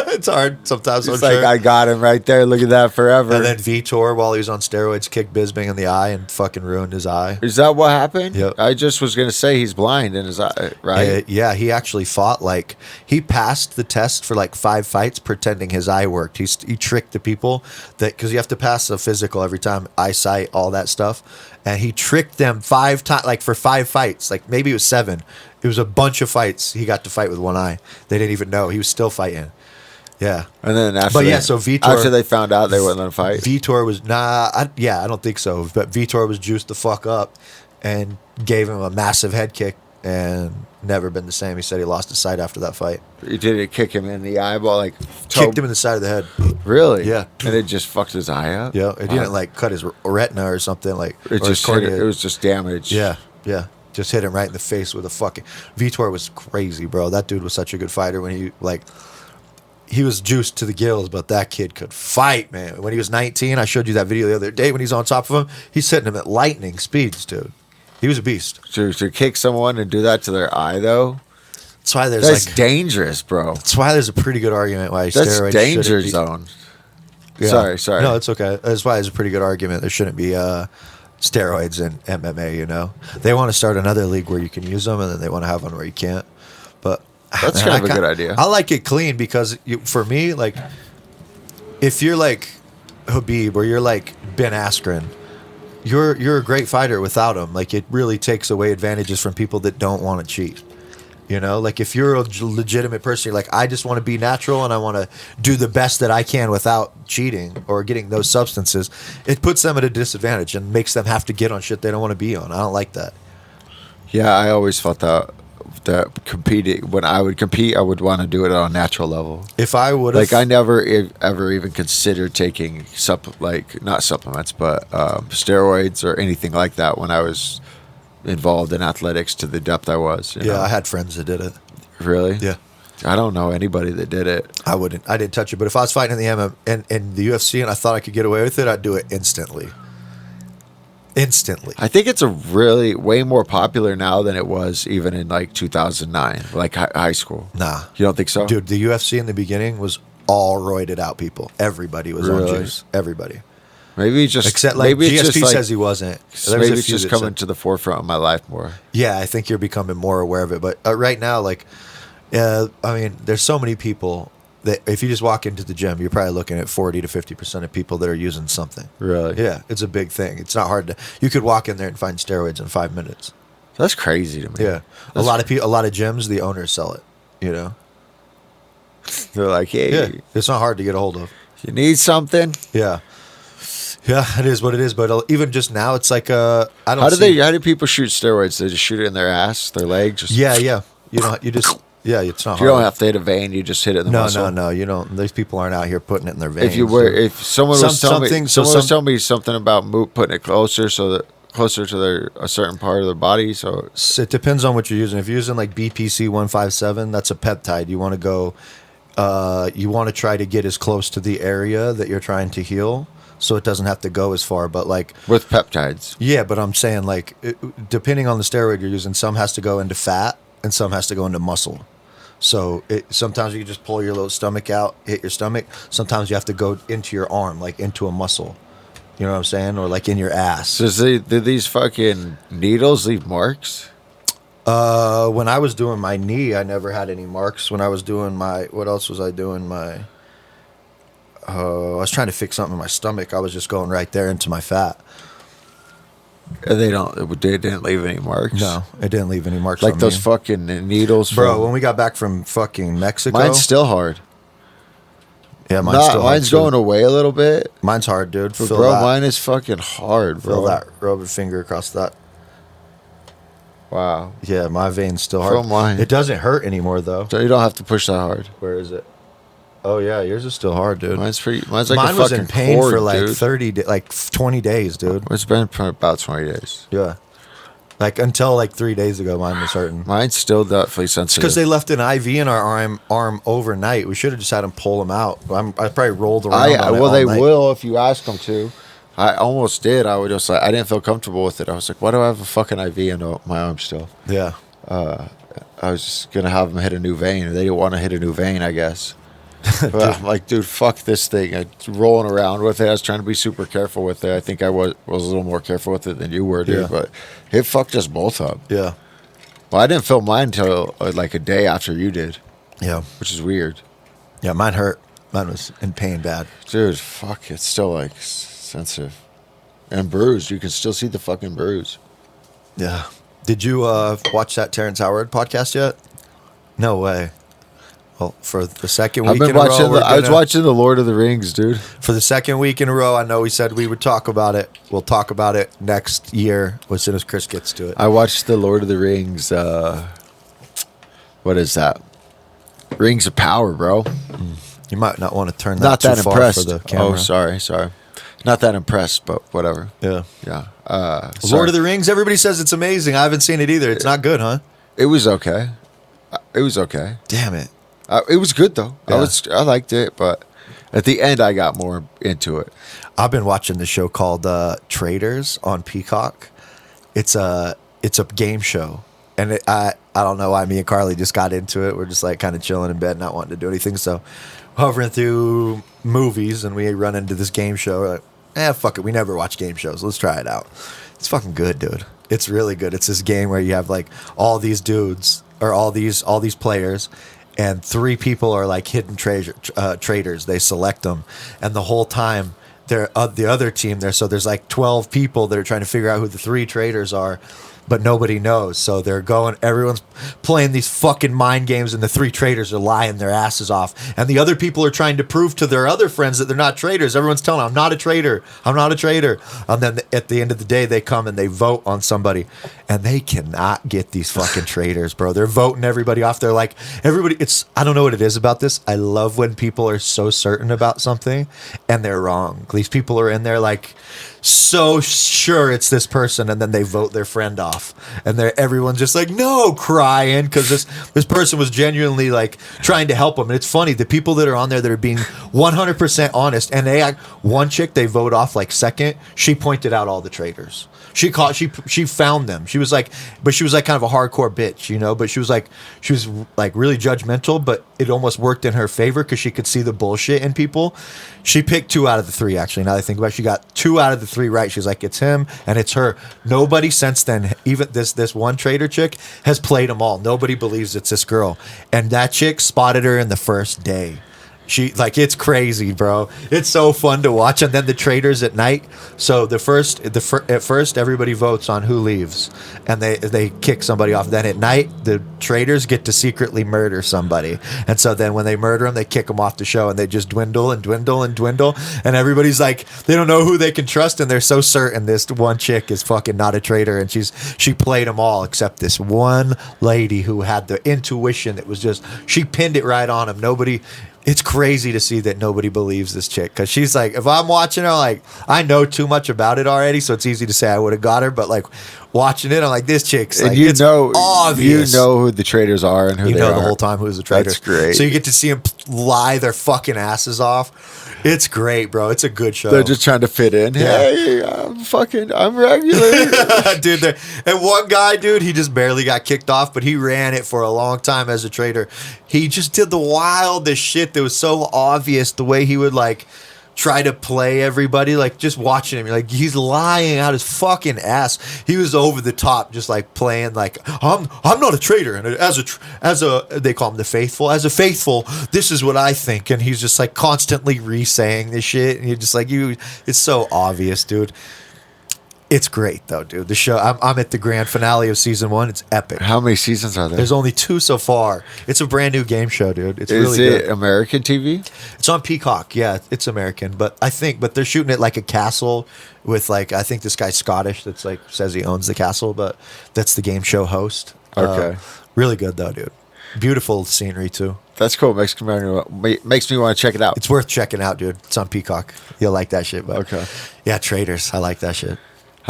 [SPEAKER 1] It's hard sometimes.
[SPEAKER 2] It's
[SPEAKER 1] I'm
[SPEAKER 2] like
[SPEAKER 1] sure.
[SPEAKER 2] I got him right there. Look at that forever.
[SPEAKER 1] And then Vitor, while he was on steroids, kicked Bisping in the eye and fucking ruined his eye.
[SPEAKER 2] Is that what happened?
[SPEAKER 1] Yep.
[SPEAKER 2] I just was gonna say he's blind in his eye, right?
[SPEAKER 1] Yeah, he actually fought like he passed the test for like 5 fights, pretending his eye worked. He tricked the people that because you have to pass a physical every time, eyesight, all that stuff, and he tricked them 5 times, like for 5 fights, like maybe it was 7. It was a bunch of fights. He got to fight with one eye. They didn't even know he was still fighting. Yeah.
[SPEAKER 2] And then after,
[SPEAKER 1] But yeah, so Vitor-
[SPEAKER 2] after they found out they wouldn't let him fight.
[SPEAKER 1] Vitor was I don't think so. But Vitor was juiced the fuck up and gave him a massive head kick and never been the same. He said he lost his sight after that fight.
[SPEAKER 2] Did it kick him in the eyeball? Like
[SPEAKER 1] Kicked him in the side of the head.
[SPEAKER 2] Really?
[SPEAKER 1] Yeah.
[SPEAKER 2] And it just fucked his eye up.
[SPEAKER 1] Yeah, it didn't like cut his retina or something like.
[SPEAKER 2] It
[SPEAKER 1] or his
[SPEAKER 2] just hit
[SPEAKER 1] cornea.
[SPEAKER 2] it was just damage.
[SPEAKER 1] Yeah, yeah. Just hit him right in the face with a fucking. Vitor was crazy, bro. That dude was such a good fighter when he was juiced to the gills, but that kid could fight, man. When he was 19, I showed you that video the other day when he's on top of him. He's hitting him at lightning speeds, dude. He was a beast.
[SPEAKER 2] To kick someone and do that to their eye though,
[SPEAKER 1] That's why there's
[SPEAKER 2] that's
[SPEAKER 1] like.
[SPEAKER 2] dangerous, bro.
[SPEAKER 1] That's why there's a pretty good argument why
[SPEAKER 2] That's
[SPEAKER 1] steroids
[SPEAKER 2] danger
[SPEAKER 1] shouldn't be-
[SPEAKER 2] zone.
[SPEAKER 1] Yeah.
[SPEAKER 2] Sorry.
[SPEAKER 1] No, it's okay. That's why there's a pretty good argument there shouldn't be steroids in MMA. You know, they want to start another league where you can use them, and then they want to have one where you can't. But
[SPEAKER 2] That's kind of a good idea.
[SPEAKER 1] I like it clean because for me, like, if you're like Habib or you're like Ben Askren, you're a great fighter without him. Like, it really takes away advantages from people that don't want to cheat. You know, like if you're a legitimate person, you're like, I just want to be natural and I want to do the best that I can without cheating or getting those substances. It puts them at a disadvantage and makes them have to get on shit they don't want to be on. I don't like that.
[SPEAKER 2] Yeah, I always felt that competing when I would compete, I would want to do it on a natural level.
[SPEAKER 1] If I would have,
[SPEAKER 2] Like I never ever even considered taking not supplements, but steroids or anything like that when I was involved in athletics to the depth I was. You know?
[SPEAKER 1] I had friends that did it.
[SPEAKER 2] Really?
[SPEAKER 1] Yeah.
[SPEAKER 2] I don't know anybody that did it.
[SPEAKER 1] I wouldn't. I didn't touch it. But if I was fighting in the in the UFC and I thought I could get away with it, I'd do it instantly. Instantly.
[SPEAKER 2] I think it's a really way more popular now than it was even in like 2009, like high school.
[SPEAKER 1] Nah.
[SPEAKER 2] You don't think so?
[SPEAKER 1] Dude, the UFC in the beginning was all roided out people. Everybody was on
[SPEAKER 2] Really?
[SPEAKER 1] juice. Everybody.
[SPEAKER 2] Maybe just
[SPEAKER 1] Except like
[SPEAKER 2] maybe it's
[SPEAKER 1] GSP
[SPEAKER 2] just like,
[SPEAKER 1] says he wasn't. There was
[SPEAKER 2] maybe
[SPEAKER 1] a
[SPEAKER 2] it's
[SPEAKER 1] few
[SPEAKER 2] just
[SPEAKER 1] that
[SPEAKER 2] coming
[SPEAKER 1] said-
[SPEAKER 2] to the forefront of my life more.
[SPEAKER 1] Yeah, I think you're becoming more aware of it. But right now, like, I mean, there's so many people that if you just walk into the gym, you're probably looking at 40 to 50% of people that are using something.
[SPEAKER 2] Really?
[SPEAKER 1] Yeah, it's a big thing. It's not hard to. You could walk in there and find steroids in 5 minutes.
[SPEAKER 2] That's crazy to me.
[SPEAKER 1] Yeah, a lot of people, a lot of gyms, the owners sell it. You know.
[SPEAKER 2] They're like, hey,
[SPEAKER 1] Yeah, it's not hard to get a hold of.
[SPEAKER 2] you need something?
[SPEAKER 1] Yeah. Yeah, it is what it is. But even just now, it's like I don't.
[SPEAKER 2] How do
[SPEAKER 1] see-
[SPEAKER 2] how do people shoot steroids? They just shoot it in their ass, their leg? Just
[SPEAKER 1] Yeah, yeah. You don't. You just. Yeah, it's not.
[SPEAKER 2] You
[SPEAKER 1] hard.
[SPEAKER 2] don't have to hit a vein. You just hit it in the
[SPEAKER 1] No,
[SPEAKER 2] muscle.
[SPEAKER 1] no, no. You don't. These people aren't out here putting it in their veins.
[SPEAKER 2] If you were, if someone was telling me,
[SPEAKER 1] something- so
[SPEAKER 2] someone was
[SPEAKER 1] some-
[SPEAKER 2] telling me something about putting it closer, closer to a certain part of their body. So
[SPEAKER 1] It depends on what you're using. If you're using like BPC 157, that's a peptide. You want to go. You want to try to get as close to the area that you're trying to heal, so it doesn't have to go as far. But like,
[SPEAKER 2] with peptides,
[SPEAKER 1] yeah, but I'm saying like, depending on the steroid you're using, some has to go into fat and some has to go into muscle. So sometimes you just pull your little stomach out, hit your stomach. Sometimes you have to go into your arm, like into a muscle. You know what I'm saying? Or like in your ass.
[SPEAKER 2] do these fucking needles leave marks?
[SPEAKER 1] When I was doing my knee, I never had any marks. When I was doing what else was I doing? I was trying to fix something in my stomach. I was just going right there into my fat.
[SPEAKER 2] And they didn't leave any marks.
[SPEAKER 1] No, it didn't leave any marks
[SPEAKER 2] Like
[SPEAKER 1] on
[SPEAKER 2] those
[SPEAKER 1] me.
[SPEAKER 2] fucking needles.
[SPEAKER 1] Bro, when we got back from fucking Mexico.
[SPEAKER 2] Mine's still hard.
[SPEAKER 1] Yeah, mine's still hard.
[SPEAKER 2] Mine's going away a little bit.
[SPEAKER 1] Mine's hard, dude.
[SPEAKER 2] But bro, mine is fucking hard, bro.
[SPEAKER 1] Feel that rubber finger across that.
[SPEAKER 2] Wow.
[SPEAKER 1] Yeah, my vein's still hard.
[SPEAKER 2] Feel mine.
[SPEAKER 1] It doesn't hurt anymore, though.
[SPEAKER 2] So you don't have to push that hard.
[SPEAKER 1] Where is it? Oh, yeah, yours is still hard, dude.
[SPEAKER 2] Mine's like
[SPEAKER 1] Mine
[SPEAKER 2] a
[SPEAKER 1] was
[SPEAKER 2] fucking
[SPEAKER 1] in pain
[SPEAKER 2] cord,
[SPEAKER 1] for like
[SPEAKER 2] dude.
[SPEAKER 1] 20 days, dude.
[SPEAKER 2] It's been for about 20 days.
[SPEAKER 1] Yeah. Like until like 3 days ago, mine was hurting.
[SPEAKER 2] Mine's still definitely sensitive.
[SPEAKER 1] Because they left an IV in our arm overnight. We should have just had them pull them out. I probably rolled around on it
[SPEAKER 2] well,
[SPEAKER 1] all
[SPEAKER 2] they
[SPEAKER 1] night.
[SPEAKER 2] will if you ask them to. I almost did. I would just I didn't feel comfortable with it. I was like, why do I have a fucking IV in my arm still?
[SPEAKER 1] Yeah.
[SPEAKER 2] I was just gonna have them hit a new vein. They didn't want to hit a new vein, I guess. But I'm like, dude, fuck this thing. I rolling around with it. I was trying to be super careful with it. I think I was a little more careful with it than you were, dude.
[SPEAKER 1] Yeah.
[SPEAKER 2] But it fucked us both up.
[SPEAKER 1] Yeah.
[SPEAKER 2] Well, I didn't feel mine until like a day after you did,
[SPEAKER 1] Yeah.
[SPEAKER 2] which is weird.
[SPEAKER 1] Yeah, mine hurt. Mine was in pain bad.
[SPEAKER 2] Dude, fuck, it's still like sensitive and bruised. You can still see the fucking bruise.
[SPEAKER 1] Yeah. Did you watch that Terrence Howard podcast yet? No way. Well, for the second week
[SPEAKER 2] I've been
[SPEAKER 1] in a row,
[SPEAKER 2] watching. I was watching the Lord of the Rings, dude.
[SPEAKER 1] For the second week in a row, I know we said we would talk about it. We'll talk about it next year as soon as Chris gets to it.
[SPEAKER 2] I watched the Lord of the Rings. What is that? Rings of Power, bro.
[SPEAKER 1] You might not want to turn that
[SPEAKER 2] Not
[SPEAKER 1] too
[SPEAKER 2] that
[SPEAKER 1] far
[SPEAKER 2] impressed.
[SPEAKER 1] for the camera.
[SPEAKER 2] Oh, sorry. Not that impressed, but whatever.
[SPEAKER 1] Yeah.
[SPEAKER 2] Yeah.
[SPEAKER 1] Lord of the Rings, everybody says it's amazing. I haven't seen it either. It's not good, huh?
[SPEAKER 2] It was okay. It was okay.
[SPEAKER 1] Damn it.
[SPEAKER 2] It was good though.
[SPEAKER 1] Yeah.
[SPEAKER 2] I liked it, but at the end I got more into it.
[SPEAKER 1] I've been watching the show called Traders on Peacock. It's a game show, and I don't know why me and Carly just got into it. We're just like kind of chilling in bed, not wanting to do anything. So hovering through movies, and we run into this game show. We're like, fuck it. We never watch game shows. Let's try it out. It's fucking good, dude. It's really good. It's this game where you have like all these dudes or all these players. And 3 people are like hidden traders. They select them, and the whole time they're the other team there. So there's like 12 people that are trying to figure out who the 3 traders are, but nobody knows. So they're everyone's playing these fucking mind games, and the 3 traders are lying their asses off. And the other people are trying to prove to their other friends that they're not traders. Everyone's telling them, I'm not a trader. I'm not a trader. And then at the end of the day, they come and they vote on somebody, and they cannot get these fucking traders, bro. They're voting everybody off. They're like, I don't know what it is about this. I love when people are so certain about something and they're wrong. These people are in there like so sure it's this person, and then they vote their friend off, and everyone's just like no, crying because this person was genuinely like trying to help them. And it's funny, the people that are on there that are being 100% honest, and one chick they vote off like second, she pointed out all the traders. She found them. She was like kind of a hardcore bitch, you know, but she was like really judgmental, but it almost worked in her favor because she could see the bullshit in people. She picked 2 out of the 3, actually. Now that I think about it, she got 2 out of the 3 right. She's like, it's him and it's her. Nobody since then, even this one trader chick, has played them all. Nobody believes it's this girl. And that chick spotted her in the first day. It's crazy, bro. It's so fun to watch. And then the traders at night. So at first everybody votes on who leaves, and they kick somebody off. Then at night the traders get to secretly murder somebody, and so then when they murder them, they kick them off the show, and they just dwindle and dwindle and dwindle. And everybody's like, they don't know who they can trust, and they're so certain this one chick is fucking not a traitor, and she played them all except this one lady who had the intuition that was just, she pinned it right on him. It's crazy to see that nobody believes this chick, because she's like, if I'm watching her, like, I know too much about it already, so it's easy to say I would have got her, but like watching it, I'm like, this chick's like, it's obvious.
[SPEAKER 2] You know who the traders are and who they are.
[SPEAKER 1] The whole time who's the trader.
[SPEAKER 2] That's great.
[SPEAKER 1] So you get to see them lie their fucking asses off. It's great, bro. It's a good show.
[SPEAKER 2] They're just trying to fit in.
[SPEAKER 1] Yeah.
[SPEAKER 2] Hey, I'm regular.
[SPEAKER 1] Dude, and one guy, dude, he just barely got kicked off, but he ran it for a long time as a trader. He just did the wildest shit that was so obvious, the way he would like try to play everybody. Like just watching him, like he's lying out his fucking ass. He was over the top, just like playing like I'm not a traitor, and as a they call him the faithful. As a faithful, this is what I think, and he's just like constantly re-saying this shit, and you're just like it's so obvious, dude. It's great though, dude. The show. I'm at the grand finale of season 1. It's epic.
[SPEAKER 2] How many seasons are there?
[SPEAKER 1] There's only 2 so far. It's a brand new game show, dude. It's
[SPEAKER 2] Is
[SPEAKER 1] really
[SPEAKER 2] it
[SPEAKER 1] good.
[SPEAKER 2] American TV?
[SPEAKER 1] It's on Peacock. Yeah, it's American, but they're shooting it like a castle with like I think this guy's Scottish that's like says he owns the castle, but that's the game show host.
[SPEAKER 2] Okay.
[SPEAKER 1] Really good though, dude. Beautiful scenery too.
[SPEAKER 2] That's cool. Makes me want to check it out.
[SPEAKER 1] It's worth checking out, dude. It's on Peacock. You'll like that shit. But
[SPEAKER 2] Okay.
[SPEAKER 1] Yeah, Traitors. I like that shit.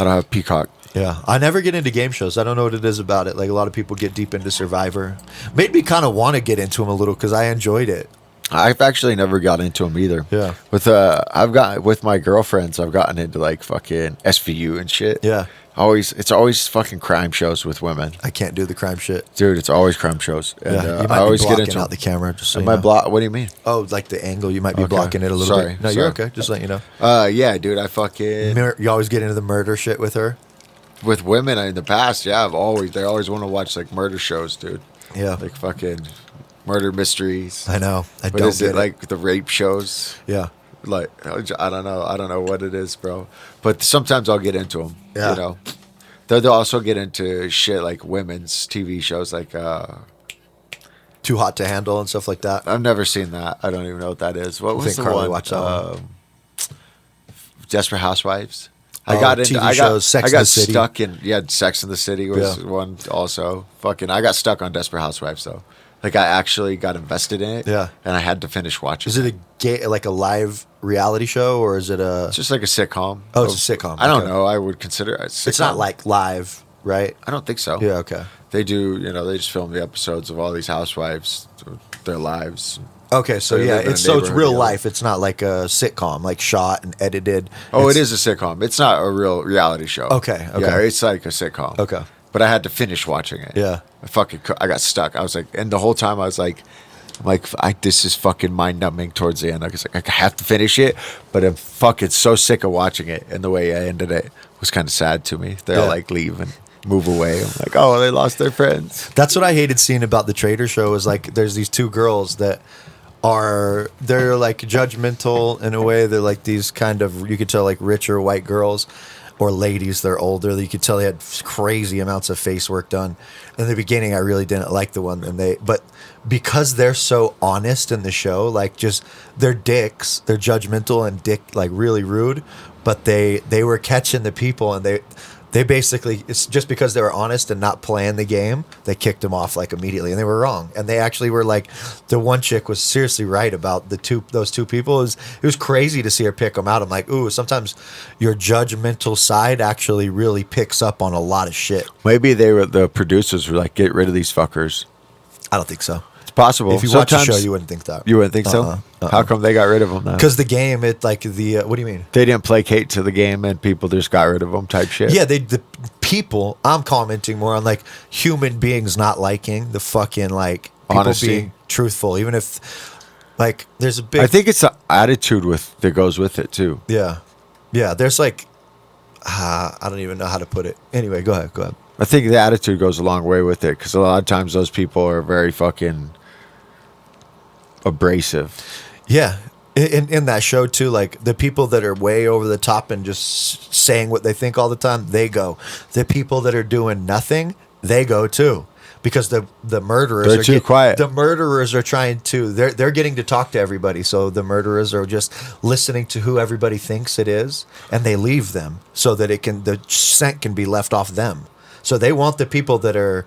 [SPEAKER 2] I don't have Peacock.
[SPEAKER 1] Yeah, I never get into game shows. I don't know what it is about it. Like a lot of people get deep into Survivor. Made me kind of want to get into them a little because I enjoyed it.
[SPEAKER 2] I've actually never got into them either.
[SPEAKER 1] Yeah.
[SPEAKER 2] With my girlfriends, I've gotten into like fucking SVU and shit.
[SPEAKER 1] Yeah.
[SPEAKER 2] It's always fucking crime shows with women,
[SPEAKER 1] I can't do the crime shit.
[SPEAKER 2] dude. It's always crime shows. And,
[SPEAKER 1] Yeah, you might
[SPEAKER 2] I always
[SPEAKER 1] be
[SPEAKER 2] get
[SPEAKER 1] blocking
[SPEAKER 2] into
[SPEAKER 1] out the camera. Just so
[SPEAKER 2] Am
[SPEAKER 1] you
[SPEAKER 2] I
[SPEAKER 1] know.
[SPEAKER 2] block? What do you mean?
[SPEAKER 1] Oh, like the angle. You might be
[SPEAKER 2] Okay.
[SPEAKER 1] blocking it a little
[SPEAKER 2] Sorry,
[SPEAKER 1] bit. No, you're
[SPEAKER 2] sorry.
[SPEAKER 1] okay. Just letting you know.
[SPEAKER 2] Yeah, dude. I fucking
[SPEAKER 1] You always get into the murder shit with her.
[SPEAKER 2] with women in the past. Yeah, they always want to watch like murder shows, dude.
[SPEAKER 1] Yeah,
[SPEAKER 2] Like fucking murder mysteries.
[SPEAKER 1] I know. I
[SPEAKER 2] What
[SPEAKER 1] don't
[SPEAKER 2] is
[SPEAKER 1] get
[SPEAKER 2] it like the rape shows?
[SPEAKER 1] Yeah,
[SPEAKER 2] Like I don't know what it is, bro. But sometimes I'll get into them.
[SPEAKER 1] Yeah.
[SPEAKER 2] You know, they'll also get into shit like women's TV shows. Like
[SPEAKER 1] Too Hot to Handle and stuff like that.
[SPEAKER 2] I've never seen that. I don't even know what that is. What was
[SPEAKER 1] think
[SPEAKER 2] the
[SPEAKER 1] Carly
[SPEAKER 2] one?
[SPEAKER 1] watched that one.
[SPEAKER 2] Desperate Housewives.
[SPEAKER 1] Oh, TV shows, Sex
[SPEAKER 2] I
[SPEAKER 1] and
[SPEAKER 2] got
[SPEAKER 1] the City.
[SPEAKER 2] stuck in Sex in the City was
[SPEAKER 1] Yeah.
[SPEAKER 2] one also. Fucking I got stuck on Desperate Housewives though. Like I actually got invested in it.
[SPEAKER 1] Yeah.
[SPEAKER 2] And I had to finish watching.
[SPEAKER 1] Is it like a live reality show or is it a?
[SPEAKER 2] It's just like a sitcom.
[SPEAKER 1] Oh, it's a sitcom.
[SPEAKER 2] I don't
[SPEAKER 1] Okay.
[SPEAKER 2] know. I would consider it a sitcom.
[SPEAKER 1] It's not like live, right?
[SPEAKER 2] I don't think so.
[SPEAKER 1] Yeah. Okay.
[SPEAKER 2] They do, they just film the episodes of all these housewives, their lives.
[SPEAKER 1] Okay. So
[SPEAKER 2] They
[SPEAKER 1] yeah,
[SPEAKER 2] live in a
[SPEAKER 1] it's
[SPEAKER 2] neighborhood
[SPEAKER 1] real
[SPEAKER 2] together.
[SPEAKER 1] life. It's not like a sitcom, like shot and edited.
[SPEAKER 2] Oh,
[SPEAKER 1] It's-
[SPEAKER 2] it is a sitcom. It's not a real reality show.
[SPEAKER 1] Okay, okay.
[SPEAKER 2] Yeah, it's like a sitcom.
[SPEAKER 1] Okay.
[SPEAKER 2] But I had to finish watching it.
[SPEAKER 1] Yeah.
[SPEAKER 2] I got stuck. I was like, and the whole time I was like, this is fucking mind numbing towards the end. I was like, I have to finish it, but I'm fucking so sick of watching it. And the way I ended it was kind of sad to me. They all
[SPEAKER 1] Yeah.
[SPEAKER 2] like leave and move away. I'm like, oh, they lost their friends.
[SPEAKER 1] That's what I hated seeing about the Trader show is like there's these 2 girls that they're like judgmental in a way. They're like these kind of, you could tell, like richer white girls or ladies. They're older. You could tell they had crazy amounts of face work done. In the beginning, I really didn't like the one, but because they're so honest in the show, like just they're dicks, they're judgmental and like really rude, but they were catching the people and they basically, it's just because they were honest and not playing the game, they kicked them off like immediately, and they were wrong. And they actually were like, the one chick was seriously right about those two people. It was crazy to see her pick them out. I'm like, ooh, sometimes your judgmental side actually really picks up on a lot of shit.
[SPEAKER 2] Maybe the producers were like, get rid of these fuckers.
[SPEAKER 1] I don't think so.
[SPEAKER 2] It's possible.
[SPEAKER 1] If you watch the
[SPEAKER 2] Sometimes-
[SPEAKER 1] show, you wouldn't think that.
[SPEAKER 2] You wouldn't think so? How come they got rid of them now?
[SPEAKER 1] Because the game, it like the what do you mean?
[SPEAKER 2] They didn't placate to the game and people just got rid of them type shit.
[SPEAKER 1] Yeah, the people. I'm commenting more on like human beings not liking the fucking like people
[SPEAKER 2] Honesty.
[SPEAKER 1] being truthful, even if like there's a big.
[SPEAKER 2] I think it's the attitude that goes with it too.
[SPEAKER 1] Yeah, there's like I don't even know how to put it. Anyway, go ahead.
[SPEAKER 2] I think the attitude goes a long way with it because a lot of times those people are very fucking abrasive.
[SPEAKER 1] Yeah. In that show too, like the people that are way over the top and just saying what they think all the time, they go. The people that are doing nothing, they go too, because the murderers
[SPEAKER 2] They're too quiet.
[SPEAKER 1] The murderers are trying to. They're getting to talk to everybody, so the murderers are just listening to who everybody thinks it is, and they leave them so that the scent can be left off them. So they want the people that are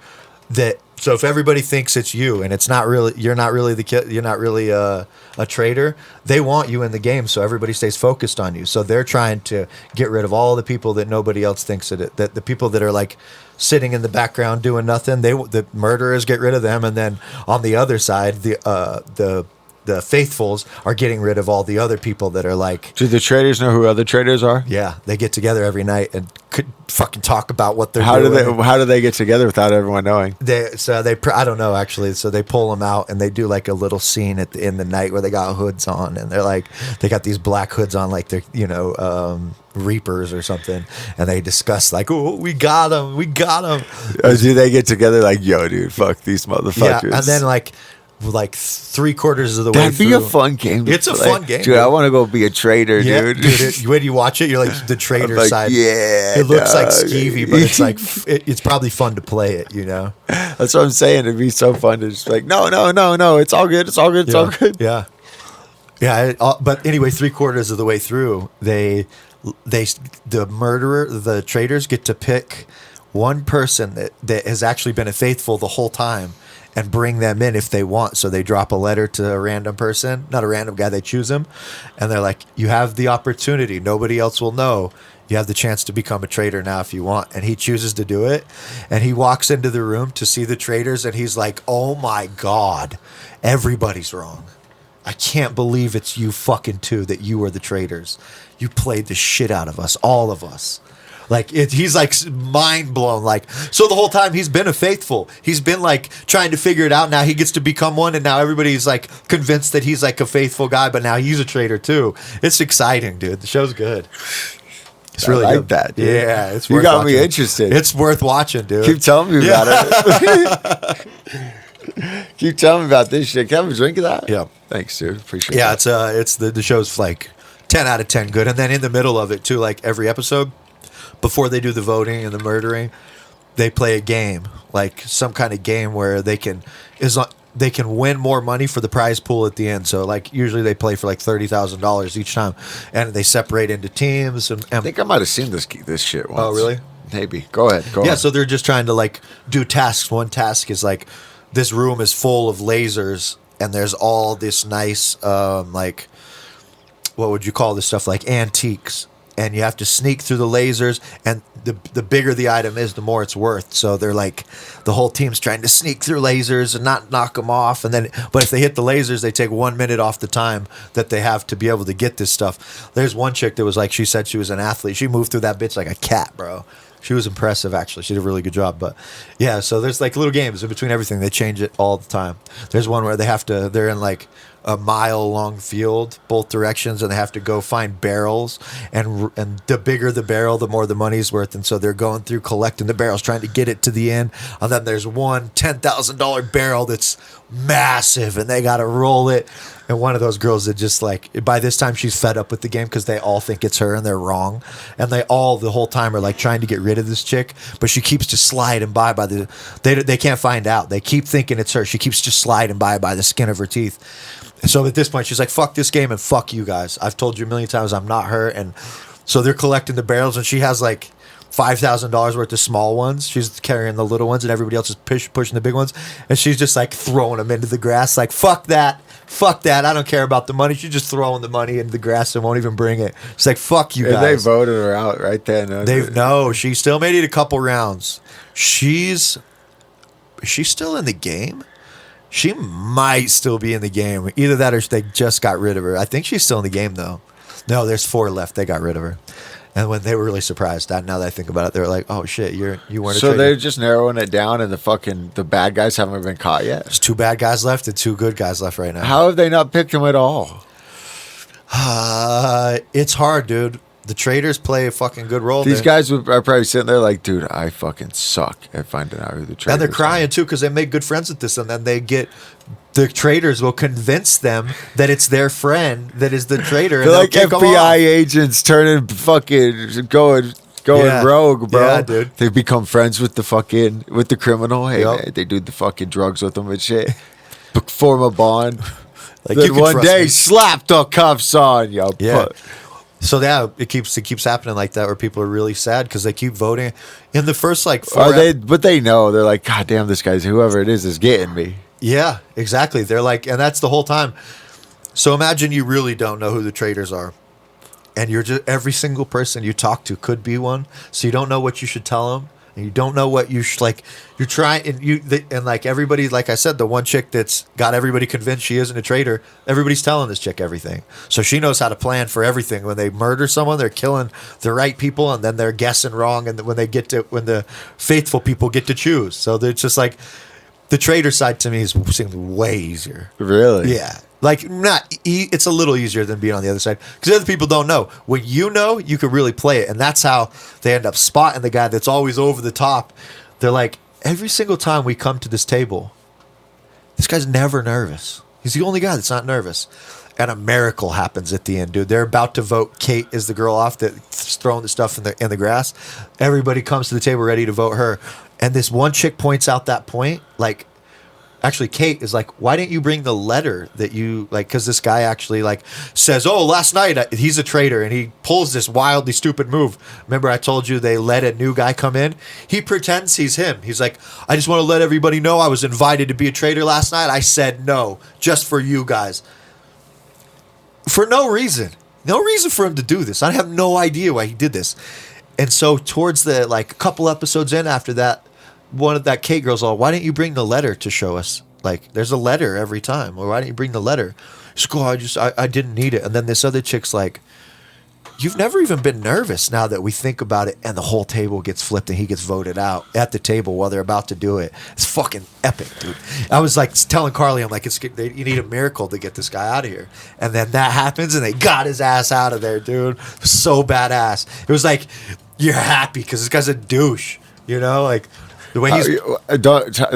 [SPEAKER 1] that. So if everybody thinks it's you and it's not really, you're not really the kid, you're not really a traitor, they want you in the game so everybody stays focused on you. So they're trying to get rid of all the people that nobody else thinks that the people that are like sitting in the background doing nothing, the murderers get rid of them, and then on the other side, the faithfuls are getting rid of all the other people that are like,
[SPEAKER 2] Do the traders know who other traders are?
[SPEAKER 1] yeah, they get together every night and could fucking talk about what they're
[SPEAKER 2] How
[SPEAKER 1] doing.
[SPEAKER 2] do they get together without everyone knowing?
[SPEAKER 1] I don't know actually. So they pull them out and they do like a little scene in the night where they got hoods on and they're like they got these black hoods on like they're reapers or something, and they discuss like, oh, we got him.
[SPEAKER 2] Or do they get together like, yo, dude, fuck these motherfuckers?
[SPEAKER 1] Yeah, and then like 3/4 of the way
[SPEAKER 2] that'd be
[SPEAKER 1] through,
[SPEAKER 2] a fun game.
[SPEAKER 1] It's a fun game,
[SPEAKER 2] dude. I want to go be a trader,
[SPEAKER 1] yeah,
[SPEAKER 2] dude.
[SPEAKER 1] when you watch it, you're like the trader
[SPEAKER 2] like,
[SPEAKER 1] side.
[SPEAKER 2] yeah,
[SPEAKER 1] it looks like
[SPEAKER 2] dog.
[SPEAKER 1] skeevy, but it's like it's probably fun to play it.
[SPEAKER 2] That's what I'm saying. It'd be so fun to just like, no, it's all good, it's all good.
[SPEAKER 1] Yeah. But anyway, 3/4 of the way through, the traders get to pick one person that has actually been a faithful the whole time and bring them in if they want. So they drop a letter to a random person, not a random guy, they choose him. And they're like, you have the opportunity. Nobody else will know. You have the chance to become a trader now if you want. And he chooses to do it. And he walks into the room to see the traders and he's like, oh my God, everybody's wrong. I can't believe it's you fucking two that you are the traders. You played the shit out of us, all of us. Like he's like mind blown. Like, so the whole time he's been a faithful. He's been like trying to figure it out. Now he gets to become one, and now everybody's like convinced that he's like a faithful guy. But now he's a trader too. It's exciting, dude. The show's good. It's really
[SPEAKER 2] I like
[SPEAKER 1] good.
[SPEAKER 2] that, dude.
[SPEAKER 1] Yeah, it's
[SPEAKER 2] You
[SPEAKER 1] worth
[SPEAKER 2] got me
[SPEAKER 1] watching.
[SPEAKER 2] interested.
[SPEAKER 1] It's worth watching, dude.
[SPEAKER 2] Keep telling me about it. Keep telling me about this shit. Can I have a drink of that?
[SPEAKER 1] Yeah.
[SPEAKER 2] Thanks, dude. Appreciate
[SPEAKER 1] Yeah,
[SPEAKER 2] it.
[SPEAKER 1] it's the show's like 10 out of 10 good, and then in the middle of it too, like every episode, before they do the voting and the murdering, they play a game, like some kind of game where they can win more money for the prize pool at the end. So like usually they play for like $30,000 each time, and they separate into teams. And
[SPEAKER 2] I think I might have seen this shit once.
[SPEAKER 1] Oh, really?
[SPEAKER 2] Maybe. Go ahead. Go
[SPEAKER 1] yeah,
[SPEAKER 2] on.
[SPEAKER 1] so they're just trying to like do tasks. One task is like this room is full of lasers, and there's all this nice like, what would you call this stuff, like antiques, and you have to sneak through the lasers, and the bigger the item is, the more it's worth. So they're like, the whole team's trying to sneak through lasers and not knock them off, and then but if they hit the lasers, they take 1 minute off the time that they have to be able to get this stuff. There's one chick that was like, she said she was an athlete. She moved through that bitch like a cat, bro. She was impressive, actually. She did a really good job. But yeah, so there's like little games in between everything. They change it all the time. There's one where they're in like a mile-long field, both directions, and they have to go find barrels. And the bigger the barrel, the more the money's worth. And so they're going through collecting the barrels, trying to get it to the end. And then there's one $10,000 barrel that's massive, and they got to roll it. And one of those girls that just like, by this time she's fed up with the game because they all think it's her and they're wrong. And they all the whole time are like trying to get rid of this chick, but she keeps just sliding by they can't find out. They keep thinking it's her. She keeps just sliding by the skin of her teeth. And so at this point she's like, fuck this game and fuck you guys. I've told you a million times I'm not her. And so they're collecting the barrels, and she has like $5,000 worth of small ones. She's carrying the little ones, and everybody else is pushing the big ones. And she's just like throwing them into the grass, like, fuck that. I don't care about the money. She's just throwing the money into the grass and won't even bring it. She's like, fuck you
[SPEAKER 2] And they
[SPEAKER 1] guys.
[SPEAKER 2] voted her out right then.
[SPEAKER 1] No, she still made it a couple rounds. She's still in the game. She might still be in the game. Either that or they just got rid of her. I think she's still in the game, though. No, there's 4 left. They got rid of her. And when they were really surprised, now that I think about it, they were like, "Oh shit, you weren't."
[SPEAKER 2] So
[SPEAKER 1] a trader.
[SPEAKER 2] they're just narrowing it down, and the bad guys haven't been caught yet.
[SPEAKER 1] There's 2 bad guys left and 2 good guys left right now.
[SPEAKER 2] How have they not picked them at all?
[SPEAKER 1] It's hard, dude. The traders play a fucking good role.
[SPEAKER 2] These
[SPEAKER 1] there.
[SPEAKER 2] guys are probably sitting there like, dude, I fucking suck at finding out who the traders
[SPEAKER 1] And they're crying too because they make good friends with this, and then the traders will convince them that it's their friend that is the trader.
[SPEAKER 2] They're
[SPEAKER 1] and
[SPEAKER 2] like
[SPEAKER 1] they'll kick 'em
[SPEAKER 2] FBI
[SPEAKER 1] off.
[SPEAKER 2] agents turning fucking going
[SPEAKER 1] Yeah.
[SPEAKER 2] rogue, bro.
[SPEAKER 1] Yeah, dude.
[SPEAKER 2] They become friends with the criminal. Hey,
[SPEAKER 1] Yep.
[SPEAKER 2] man, they do the fucking drugs with them and shit. Form a bond.
[SPEAKER 1] Like, you
[SPEAKER 2] Then
[SPEAKER 1] can
[SPEAKER 2] one
[SPEAKER 1] trust
[SPEAKER 2] day,
[SPEAKER 1] me.
[SPEAKER 2] slap the cuffs on, yo.
[SPEAKER 1] Yeah. So yeah, it keeps happening like that where people are really sad because they keep voting. In the first like 4
[SPEAKER 2] But they know, they're like, God damn, this guy's whoever it is getting me.
[SPEAKER 1] Yeah, exactly. They're like, and that's the whole time. So imagine you really don't know who the traders are, and you're just every single person you talk to could be one. So you don't know what you should tell them, and you don't know what you like. You're trying, and like everybody, like I said, the one chick that's got everybody convinced she isn't a traitor. Everybody's telling this chick everything, so she knows how to plan for everything. When they murder someone, they're killing the right people, and then they're guessing wrong. And when the faithful people get to choose, so they're just like the traitor side to me seems way easier.
[SPEAKER 2] Really?
[SPEAKER 1] Yeah. Like, it's a little easier than being on the other side because other people don't know. When you know, you can really play it. And that's how they end up spotting the guy that's always over the top. They're like, every single time we come to this table, this guy's never nervous. He's the only guy that's not nervous. And a miracle happens at the end, dude. They're about to vote Kate is the girl off that's throwing the stuff in the grass. Everybody comes to the table ready to vote her. And this one chick points out that point, like, actually, Kate is like, why didn't you bring the letter that you like? Because this guy actually like says, oh, last night he's a traitor, and he pulls this wildly stupid move. Remember, I told you they let a new guy come in. He pretends he's him. He's like, I just want to let everybody know I was invited to be a traitor last night. I said no, just for you guys, for no reason for him to do this. I have no idea why he did this. And so towards the like a couple episodes in after that, one of that Kate girl's all, why didn't you bring the letter to show us? Like, there's a letter every time. Well, why didn't you bring the letter? She's like, oh, I didn't need it. And then this other chick's like, you've never even been nervous now that we think about it. And the whole table gets flipped and he gets voted out at the table while they're about to do it. It's fucking epic, dude. I was like telling Carly, I'm like, you need a miracle to get this guy out of here. And then that happens and they got his ass out of there, dude. So badass. It was like, you're happy because this guy's a douche, you know? Like, the way he's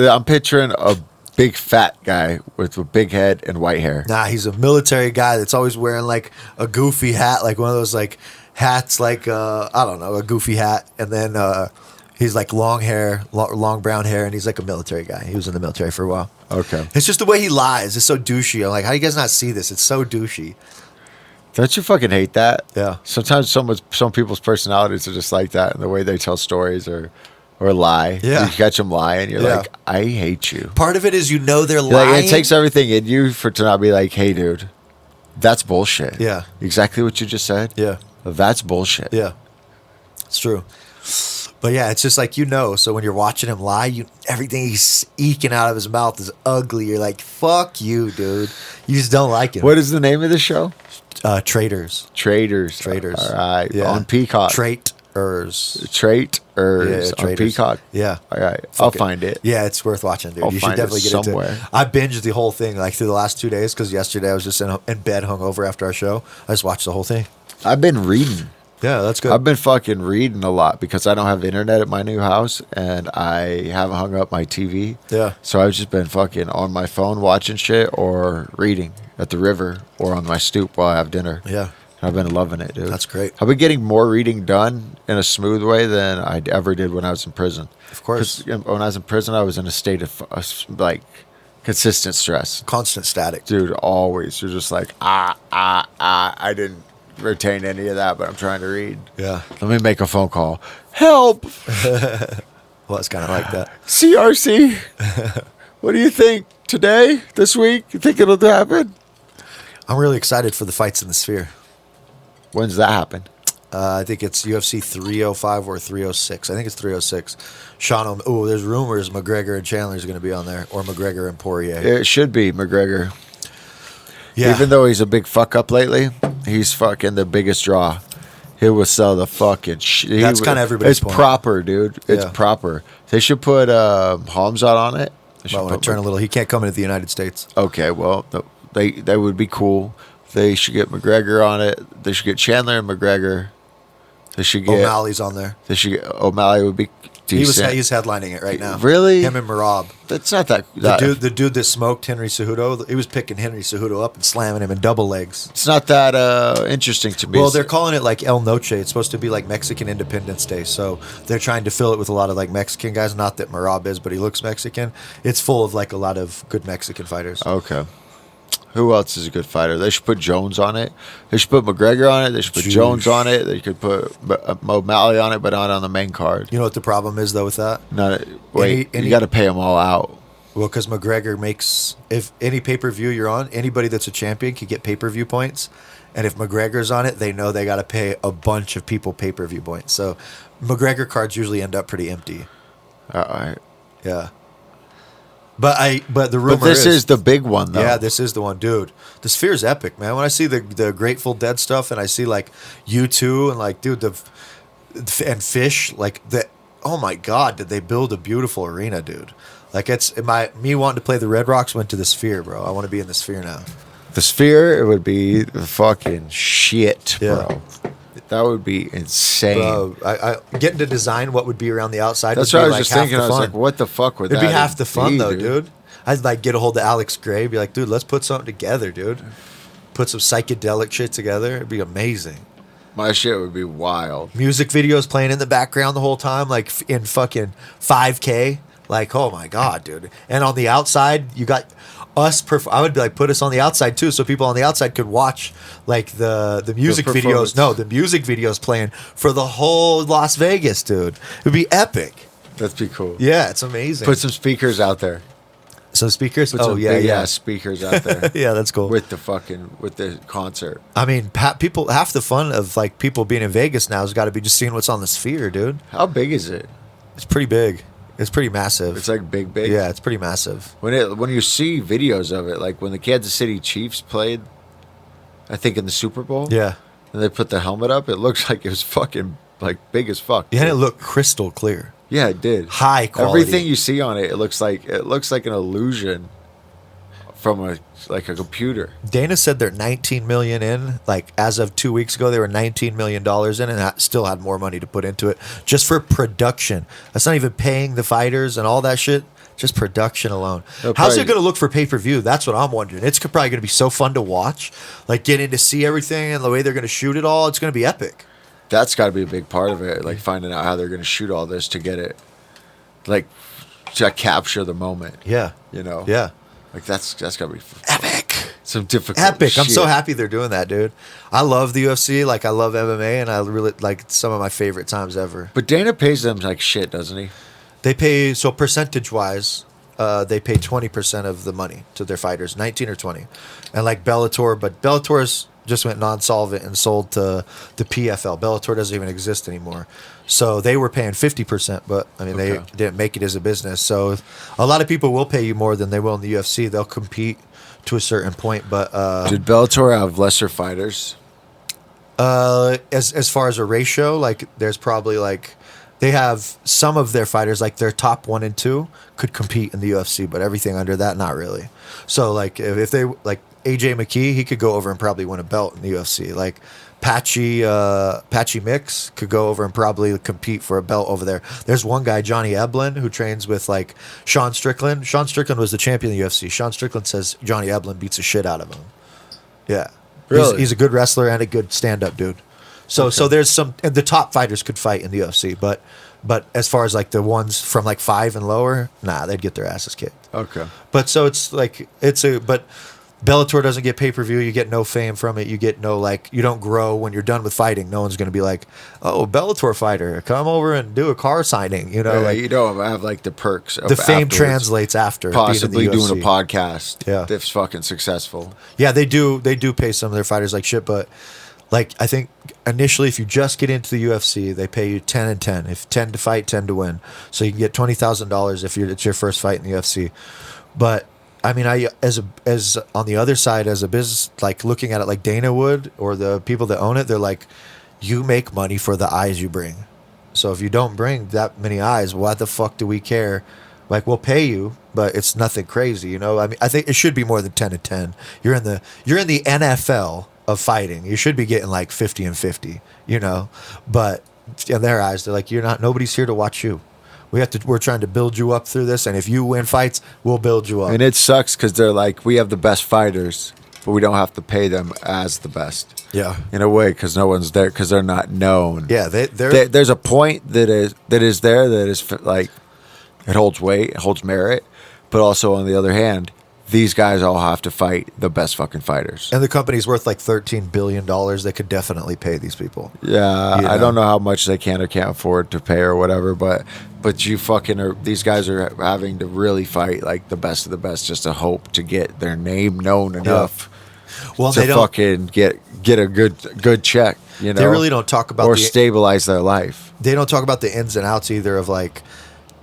[SPEAKER 2] I'm picturing a big fat guy with a big head and white hair.
[SPEAKER 1] Nah, he's a military guy that's always wearing like a goofy hat, like one of those like hats, like I don't know, a goofy hat, and then he's like long hair, long brown hair, and he's like a military guy. He was in the military for a while.
[SPEAKER 2] Okay,
[SPEAKER 1] it's just the way he lies. It's so douchey. I'm like, how do you guys not see this? It's so douchey.
[SPEAKER 2] Don't you fucking hate that?
[SPEAKER 1] Yeah.
[SPEAKER 2] Sometimes some people's personalities are just like that, and the way they tell stories or lie.
[SPEAKER 1] Yeah.
[SPEAKER 2] You catch them lying. You're
[SPEAKER 1] Yeah.
[SPEAKER 2] like, I hate you.
[SPEAKER 1] Part of it is they're
[SPEAKER 2] Like,
[SPEAKER 1] lying.
[SPEAKER 2] it takes everything in you to not be like, hey, dude, that's bullshit.
[SPEAKER 1] Yeah.
[SPEAKER 2] Exactly what you just said.
[SPEAKER 1] Yeah.
[SPEAKER 2] That's bullshit.
[SPEAKER 1] Yeah. It's true. But yeah, it's just like, so when you're watching him lie, everything he's eking out of his mouth is ugly. You're like, fuck you, dude. You just don't like him.
[SPEAKER 2] What is the name of the show?
[SPEAKER 1] Traitors.
[SPEAKER 2] Traitors.
[SPEAKER 1] Traitors.
[SPEAKER 2] All right.
[SPEAKER 1] Yeah.
[SPEAKER 2] On Peacock.
[SPEAKER 1] Traitors.
[SPEAKER 2] Traitors on
[SPEAKER 1] Traitors.
[SPEAKER 2] Peacock.
[SPEAKER 1] Yeah.
[SPEAKER 2] All right. I'll find it.
[SPEAKER 1] Yeah, it's worth watching, dude.
[SPEAKER 2] I'll
[SPEAKER 1] You should
[SPEAKER 2] find it
[SPEAKER 1] definitely get
[SPEAKER 2] somewhere.
[SPEAKER 1] into it. I binged the whole thing like through the last 2 days because yesterday I was just in bed hungover after our show. I just watched the whole thing.
[SPEAKER 2] I've been reading.
[SPEAKER 1] Yeah, that's good.
[SPEAKER 2] I've been fucking reading a lot because I don't have internet at my new house and I haven't hung up my TV.
[SPEAKER 1] Yeah.
[SPEAKER 2] So I've just been fucking on my phone watching shit or reading at the river or on my stoop while I have dinner.
[SPEAKER 1] Yeah.
[SPEAKER 2] I've been loving it, dude.
[SPEAKER 1] That's great.
[SPEAKER 2] I've been getting more reading done in a smooth way than I ever did when I was in prison.
[SPEAKER 1] Of course.
[SPEAKER 2] 'Cause when I was in prison, I was in a state of like consistent stress.
[SPEAKER 1] Constant static.
[SPEAKER 2] Dude, always. You're just like, I didn't retain any of that, but I'm trying to read.
[SPEAKER 1] Yeah.
[SPEAKER 2] Let me make a phone call. Help!
[SPEAKER 1] Well, it's kind of like that.
[SPEAKER 2] CRC, what do you think? Today? This week? You think it'll happen?
[SPEAKER 1] I'm really excited for the fights in the Sphere.
[SPEAKER 2] When's that happen?
[SPEAKER 1] I think it's UFC 305 or 306. I think it's 306. There's rumors McGregor and Chandler's going to be on there, or McGregor and Poirier.
[SPEAKER 2] It should be McGregor.
[SPEAKER 1] Yeah.
[SPEAKER 2] Even though he's a big fuck up lately, he's fucking the biggest draw. He will sell the fucking shit.
[SPEAKER 1] That's kinda everybody's
[SPEAKER 2] It's
[SPEAKER 1] point.
[SPEAKER 2] proper, dude. It's
[SPEAKER 1] Yeah.
[SPEAKER 2] proper. They should put Hamzat on it. They should
[SPEAKER 1] Might want to turn a little. He can't come into the United States.
[SPEAKER 2] Okay, well, they would be cool. They should get McGregor on it. They should get Chandler and McGregor. They should get
[SPEAKER 1] O'Malley's on there.
[SPEAKER 2] They should get O'Malley would be decent.
[SPEAKER 1] He's headlining it right now.
[SPEAKER 2] Really?
[SPEAKER 1] Him and Marab.
[SPEAKER 2] That's not that.
[SPEAKER 1] The dude that smoked Henry Cejudo, he was picking Henry Cejudo up and slamming him in double legs.
[SPEAKER 2] It's not that interesting to me.
[SPEAKER 1] Well, they're calling it like El Noche. It's supposed to be like Mexican Independence Day. So they're trying to fill it with a lot of like Mexican guys. Not that Marab is, but he looks Mexican. It's full of like a lot of good Mexican fighters.
[SPEAKER 2] Okay. Who else is a good fighter? They should put Jones on it. They should put McGregor on it. They should put Jones on it. They could put O'Malley on it, but not on the main card.
[SPEAKER 1] You know what the problem is though with that?
[SPEAKER 2] You got to pay them all out.
[SPEAKER 1] Well, because McGregor makes, if any pay per view you're on, anybody that's a champion can get pay per view points. And if McGregor's on it, they know they got to pay a bunch of people pay per view points. So McGregor cards usually end up pretty empty. Yeah. But the rumor
[SPEAKER 2] But this is the big one, though.
[SPEAKER 1] Yeah, this is the one, dude. The Sphere's epic, man. When I see the Grateful Dead stuff, and I see like U2 and like, dude, and Fish, like the, oh my god, did they build a beautiful arena, dude? Like me wanting to play the Red Rocks went to the Sphere, bro. I want to be in the Sphere now.
[SPEAKER 2] The Sphere, it would be the fucking shit, bro.
[SPEAKER 1] Yeah.
[SPEAKER 2] That would be insane.
[SPEAKER 1] Bro, I getting to design what would be around the outside.
[SPEAKER 2] That's
[SPEAKER 1] would
[SPEAKER 2] what I
[SPEAKER 1] be
[SPEAKER 2] was
[SPEAKER 1] like
[SPEAKER 2] just
[SPEAKER 1] half
[SPEAKER 2] thinking.
[SPEAKER 1] the
[SPEAKER 2] I was
[SPEAKER 1] fun.
[SPEAKER 2] like, what the fuck would
[SPEAKER 1] It'd
[SPEAKER 2] that
[SPEAKER 1] be half the fun,
[SPEAKER 2] be,
[SPEAKER 1] though, dude. I'd like get a hold of Alex Gray, be like, dude, let's put something together, dude. Put some psychedelic shit together. It'd be amazing.
[SPEAKER 2] My shit would be wild.
[SPEAKER 1] Music videos playing in the background the whole time, like in fucking 5K. Like, oh my god, dude. And on the outside, you got us. I would be like, put us on the outside too, so people on the outside could watch like the music videos. No, the music videos playing for the whole Las Vegas, dude. It'd be epic.
[SPEAKER 2] That'd be cool.
[SPEAKER 1] Yeah, it's amazing.
[SPEAKER 2] Put some speakers out there.
[SPEAKER 1] Some speakers.
[SPEAKER 2] Put
[SPEAKER 1] Oh
[SPEAKER 2] some
[SPEAKER 1] yeah,
[SPEAKER 2] big
[SPEAKER 1] yeah.
[SPEAKER 2] ass speakers out there.
[SPEAKER 1] Yeah, that's cool.
[SPEAKER 2] With the concert.
[SPEAKER 1] I mean, people. Half the fun of like people being in Vegas now has got to be just seeing what's on the Sphere, dude.
[SPEAKER 2] How big is it?
[SPEAKER 1] It's pretty big. It's pretty massive.
[SPEAKER 2] It's like big.
[SPEAKER 1] Yeah, it's pretty massive.
[SPEAKER 2] When you see videos of it, like when the Kansas City Chiefs played, I think in the Super Bowl.
[SPEAKER 1] Yeah.
[SPEAKER 2] And they put the helmet up, it looks like it was fucking like big as fuck.
[SPEAKER 1] Yeah, and it looked crystal clear.
[SPEAKER 2] Yeah, it did.
[SPEAKER 1] High quality.
[SPEAKER 2] Everything you see on it, it looks like an illusion from a computer.
[SPEAKER 1] Dana said they're 19 million in. Like as of 2 weeks ago, they were 19 million dollars in, and still had more money to put into it just for production. That's not even paying the fighters and all that shit. Just production alone. How's it going to look for pay per view? That's what I'm wondering. It's probably going to be so fun to watch, like getting to see everything and the way they're going to shoot it all. It's going to be epic.
[SPEAKER 2] That's got to be a big part of it, like finding out how they're going to shoot all this to get it, like to capture the moment.
[SPEAKER 1] Yeah.
[SPEAKER 2] You know.
[SPEAKER 1] Yeah.
[SPEAKER 2] Like that's got to be
[SPEAKER 1] Epic.
[SPEAKER 2] some difficult.
[SPEAKER 1] Epic. I'm so
[SPEAKER 2] shit.
[SPEAKER 1] happy they're doing that, dude. I love the UFC. Like I love MMA, and I really like some of my favorite times ever.
[SPEAKER 2] But Dana pays them like shit, doesn't he?
[SPEAKER 1] They pay, so percentage wise, they pay 20% of the money to their fighters, 19 or 20. And like Bellator, but Bellator's just went non-solvent and sold to the PFL. Bellator doesn't even exist anymore. So they were paying 50%, but I mean, they didn't make it as a business. So a lot of people will pay you more than they will in the UFC. They'll compete to a certain point, but
[SPEAKER 2] Did Bellator have lesser fighters?
[SPEAKER 1] as far as a ratio, like there's probably like they have some of their fighters, like their top 1 and 2 could compete in the UFC, but everything under that, not really. So like if they like AJ McKee, he could go over and probably win a belt in the UFC. Like Patchy Mix could go over and probably compete for a belt over there. There's one guy, Johnny Eblen, who trains with like Sean Strickland. Sean Strickland was the champion of the UFC. Sean Strickland says Johnny Eblen beats the shit out of him. Yeah.
[SPEAKER 2] Really?
[SPEAKER 1] He's a good wrestler and a good stand-up dude. So there's some, and the top fighters could fight in the UFC, but as far as like the ones from like 5 and lower, nah, they'd get their asses kicked.
[SPEAKER 2] Okay.
[SPEAKER 1] But so it's like but Bellator doesn't get pay-per-view. You get no fame from it. You get no like, you don't grow when you're done with fighting. No one's going to be like, oh, Bellator fighter, come over and do a car signing. You know,
[SPEAKER 2] Yeah,
[SPEAKER 1] like
[SPEAKER 2] you don't have like the perks. Of
[SPEAKER 1] the fame
[SPEAKER 2] afterwards.
[SPEAKER 1] translates after
[SPEAKER 2] Possibly
[SPEAKER 1] being in the
[SPEAKER 2] doing a
[SPEAKER 1] UFC.
[SPEAKER 2] podcast.
[SPEAKER 1] Yeah.
[SPEAKER 2] That's fucking successful.
[SPEAKER 1] Yeah, they do pay some of their fighters like shit, but like I think initially if you just get into the UFC, they pay you 10 and 10. If 10 to fight, 10 to win. So you can get $20,000 if it's your first fight in the UFC. But I mean, as on the other side as a business, like looking at it like Dana would or the people that own it, they're like, you make money for the eyes you bring. So if you don't bring that many eyes, why the fuck do we care? Like we'll pay you, but it's nothing crazy, you know. I mean, I think it should be more than 10 and 10. You're in the NFL of fighting. You should be getting like 50 and 50, you know. But in their eyes, they're like, nobody's here to watch you. We're trying to build you up through this, and if you win fights, we'll build you up.
[SPEAKER 2] And it sucks because they're like, we have the best fighters, but we don't have to pay them as the best.
[SPEAKER 1] Yeah,
[SPEAKER 2] in a way, because no one's there because they're not known.
[SPEAKER 1] Yeah,
[SPEAKER 2] there's a point that is there that is like it holds weight, it holds merit, but also on the other hand, these guys all have to fight the best fucking fighters.
[SPEAKER 1] And the company's worth like $13 billion. They could definitely pay these people.
[SPEAKER 2] Yeah,
[SPEAKER 1] You
[SPEAKER 2] I
[SPEAKER 1] know?
[SPEAKER 2] don't know how much they can or can't afford to pay or whatever, but you fucking are. These guys are having to really fight like the best of the best just to hope to get their name known enough
[SPEAKER 1] Well,
[SPEAKER 2] to
[SPEAKER 1] they don't.
[SPEAKER 2] fucking get a good check. You know,
[SPEAKER 1] They really don't talk about
[SPEAKER 2] or
[SPEAKER 1] the.
[SPEAKER 2] stabilize their life.
[SPEAKER 1] They don't talk about the ins and outs either of like.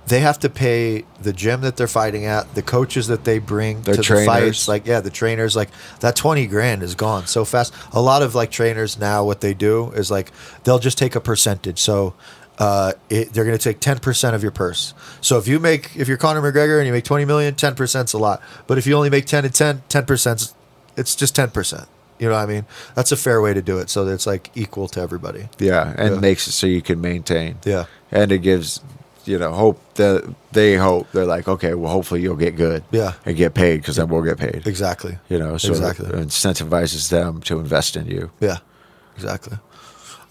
[SPEAKER 1] They have to pay the gym that they're fighting at, the coaches that they bring
[SPEAKER 2] Their
[SPEAKER 1] to
[SPEAKER 2] trainers.
[SPEAKER 1] the fights. Like, yeah, the trainers. Like that 20 grand is gone so fast. A lot of like trainers now, what they do is like they'll just take a percentage. So they're going to take 10% of your purse. So if you're Conor McGregor and you make 20 million, 10%'s a lot. But if you only make 10 and 10%'s it's just 10%. You know what I mean? That's a fair way to do it. So that it's like equal to everybody.
[SPEAKER 2] Yeah, and
[SPEAKER 1] Yeah.
[SPEAKER 2] makes it so you can maintain.
[SPEAKER 1] Yeah.
[SPEAKER 2] And it gives, hope that they're like, okay, well, hopefully you'll get good.
[SPEAKER 1] Yeah.
[SPEAKER 2] And get paid because then we'll get paid.
[SPEAKER 1] Exactly.
[SPEAKER 2] So
[SPEAKER 1] Exactly.
[SPEAKER 2] it incentivizes them to invest in you.
[SPEAKER 1] Yeah. Exactly.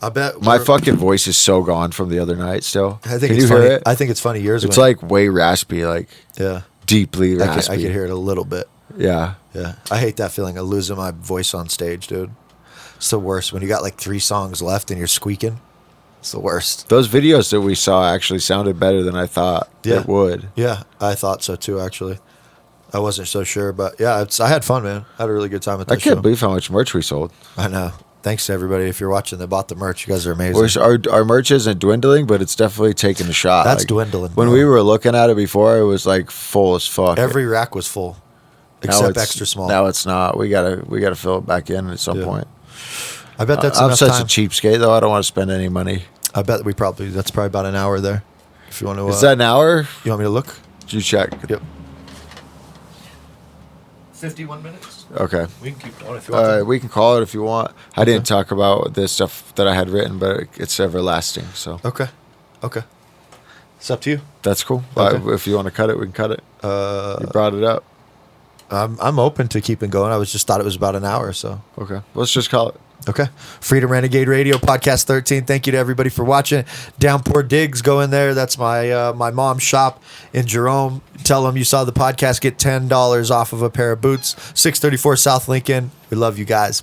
[SPEAKER 1] I bet
[SPEAKER 2] My
[SPEAKER 1] we're-
[SPEAKER 2] fucking voice is so gone from the other night still.
[SPEAKER 1] I think
[SPEAKER 2] Can
[SPEAKER 1] it's
[SPEAKER 2] you
[SPEAKER 1] funny.
[SPEAKER 2] hear it?
[SPEAKER 1] I think it's funny. Yours.
[SPEAKER 2] It's
[SPEAKER 1] went-
[SPEAKER 2] like way raspy, like
[SPEAKER 1] yeah.
[SPEAKER 2] deeply
[SPEAKER 1] I
[SPEAKER 2] raspy.
[SPEAKER 1] could hear it a little bit.
[SPEAKER 2] Yeah.
[SPEAKER 1] Yeah. I hate that feeling of losing my voice on stage, dude. It's the worst when you got like 3 songs left and you're squeaking. It's the worst.
[SPEAKER 2] Those videos that we saw actually sounded better than I thought
[SPEAKER 1] Yeah.
[SPEAKER 2] it would.
[SPEAKER 1] Yeah, I thought so too. Actually, I wasn't so sure, but yeah, I had fun, man. I had a really good time at
[SPEAKER 2] I
[SPEAKER 1] that show.
[SPEAKER 2] can't believe how much merch we sold.
[SPEAKER 1] I know. Thanks to everybody. If you're watching that bought the merch, you guys are amazing.
[SPEAKER 2] Which our merch isn't dwindling, but it's definitely taking a shot.
[SPEAKER 1] That's dwindling,
[SPEAKER 2] When
[SPEAKER 1] bro.
[SPEAKER 2] we were looking at it before, it was like full as fuck.
[SPEAKER 1] Every rack was full,
[SPEAKER 2] Now
[SPEAKER 1] except
[SPEAKER 2] it's-
[SPEAKER 1] extra small.
[SPEAKER 2] Now it's not. We gotta fill it back in at some
[SPEAKER 1] Yeah.
[SPEAKER 2] point.
[SPEAKER 1] I bet that's
[SPEAKER 2] I'm
[SPEAKER 1] enough
[SPEAKER 2] such
[SPEAKER 1] time.
[SPEAKER 2] a cheapskate though. I don't want to spend any money.
[SPEAKER 1] I bet that's probably about an hour there. If you want to,
[SPEAKER 2] Is that an hour?
[SPEAKER 1] you want me to look?
[SPEAKER 2] Did you check?
[SPEAKER 1] Yep. 51 minutes.
[SPEAKER 2] Okay.
[SPEAKER 1] We can keep going if you
[SPEAKER 2] All
[SPEAKER 1] want.
[SPEAKER 2] right, we can call it if you want. I didn't talk about the stuff that I had written, but it's everlasting. So
[SPEAKER 1] Okay. Okay. It's up to you.
[SPEAKER 2] that's cool.
[SPEAKER 1] Okay.
[SPEAKER 2] If you want to cut it, we can cut it. You brought it up.
[SPEAKER 1] I'm open to keeping going. I was just thought it was about an hour, so.
[SPEAKER 2] Okay. Let's just call it.
[SPEAKER 1] Okay. Freedom Renegade Radio Podcast 13. Thank you to everybody for watching. Downpour Digs, go in there. That's my mom's shop in Jerome. Tell them you saw the podcast. Get $10 off of a pair of boots. 634 South Lincoln. We love you guys.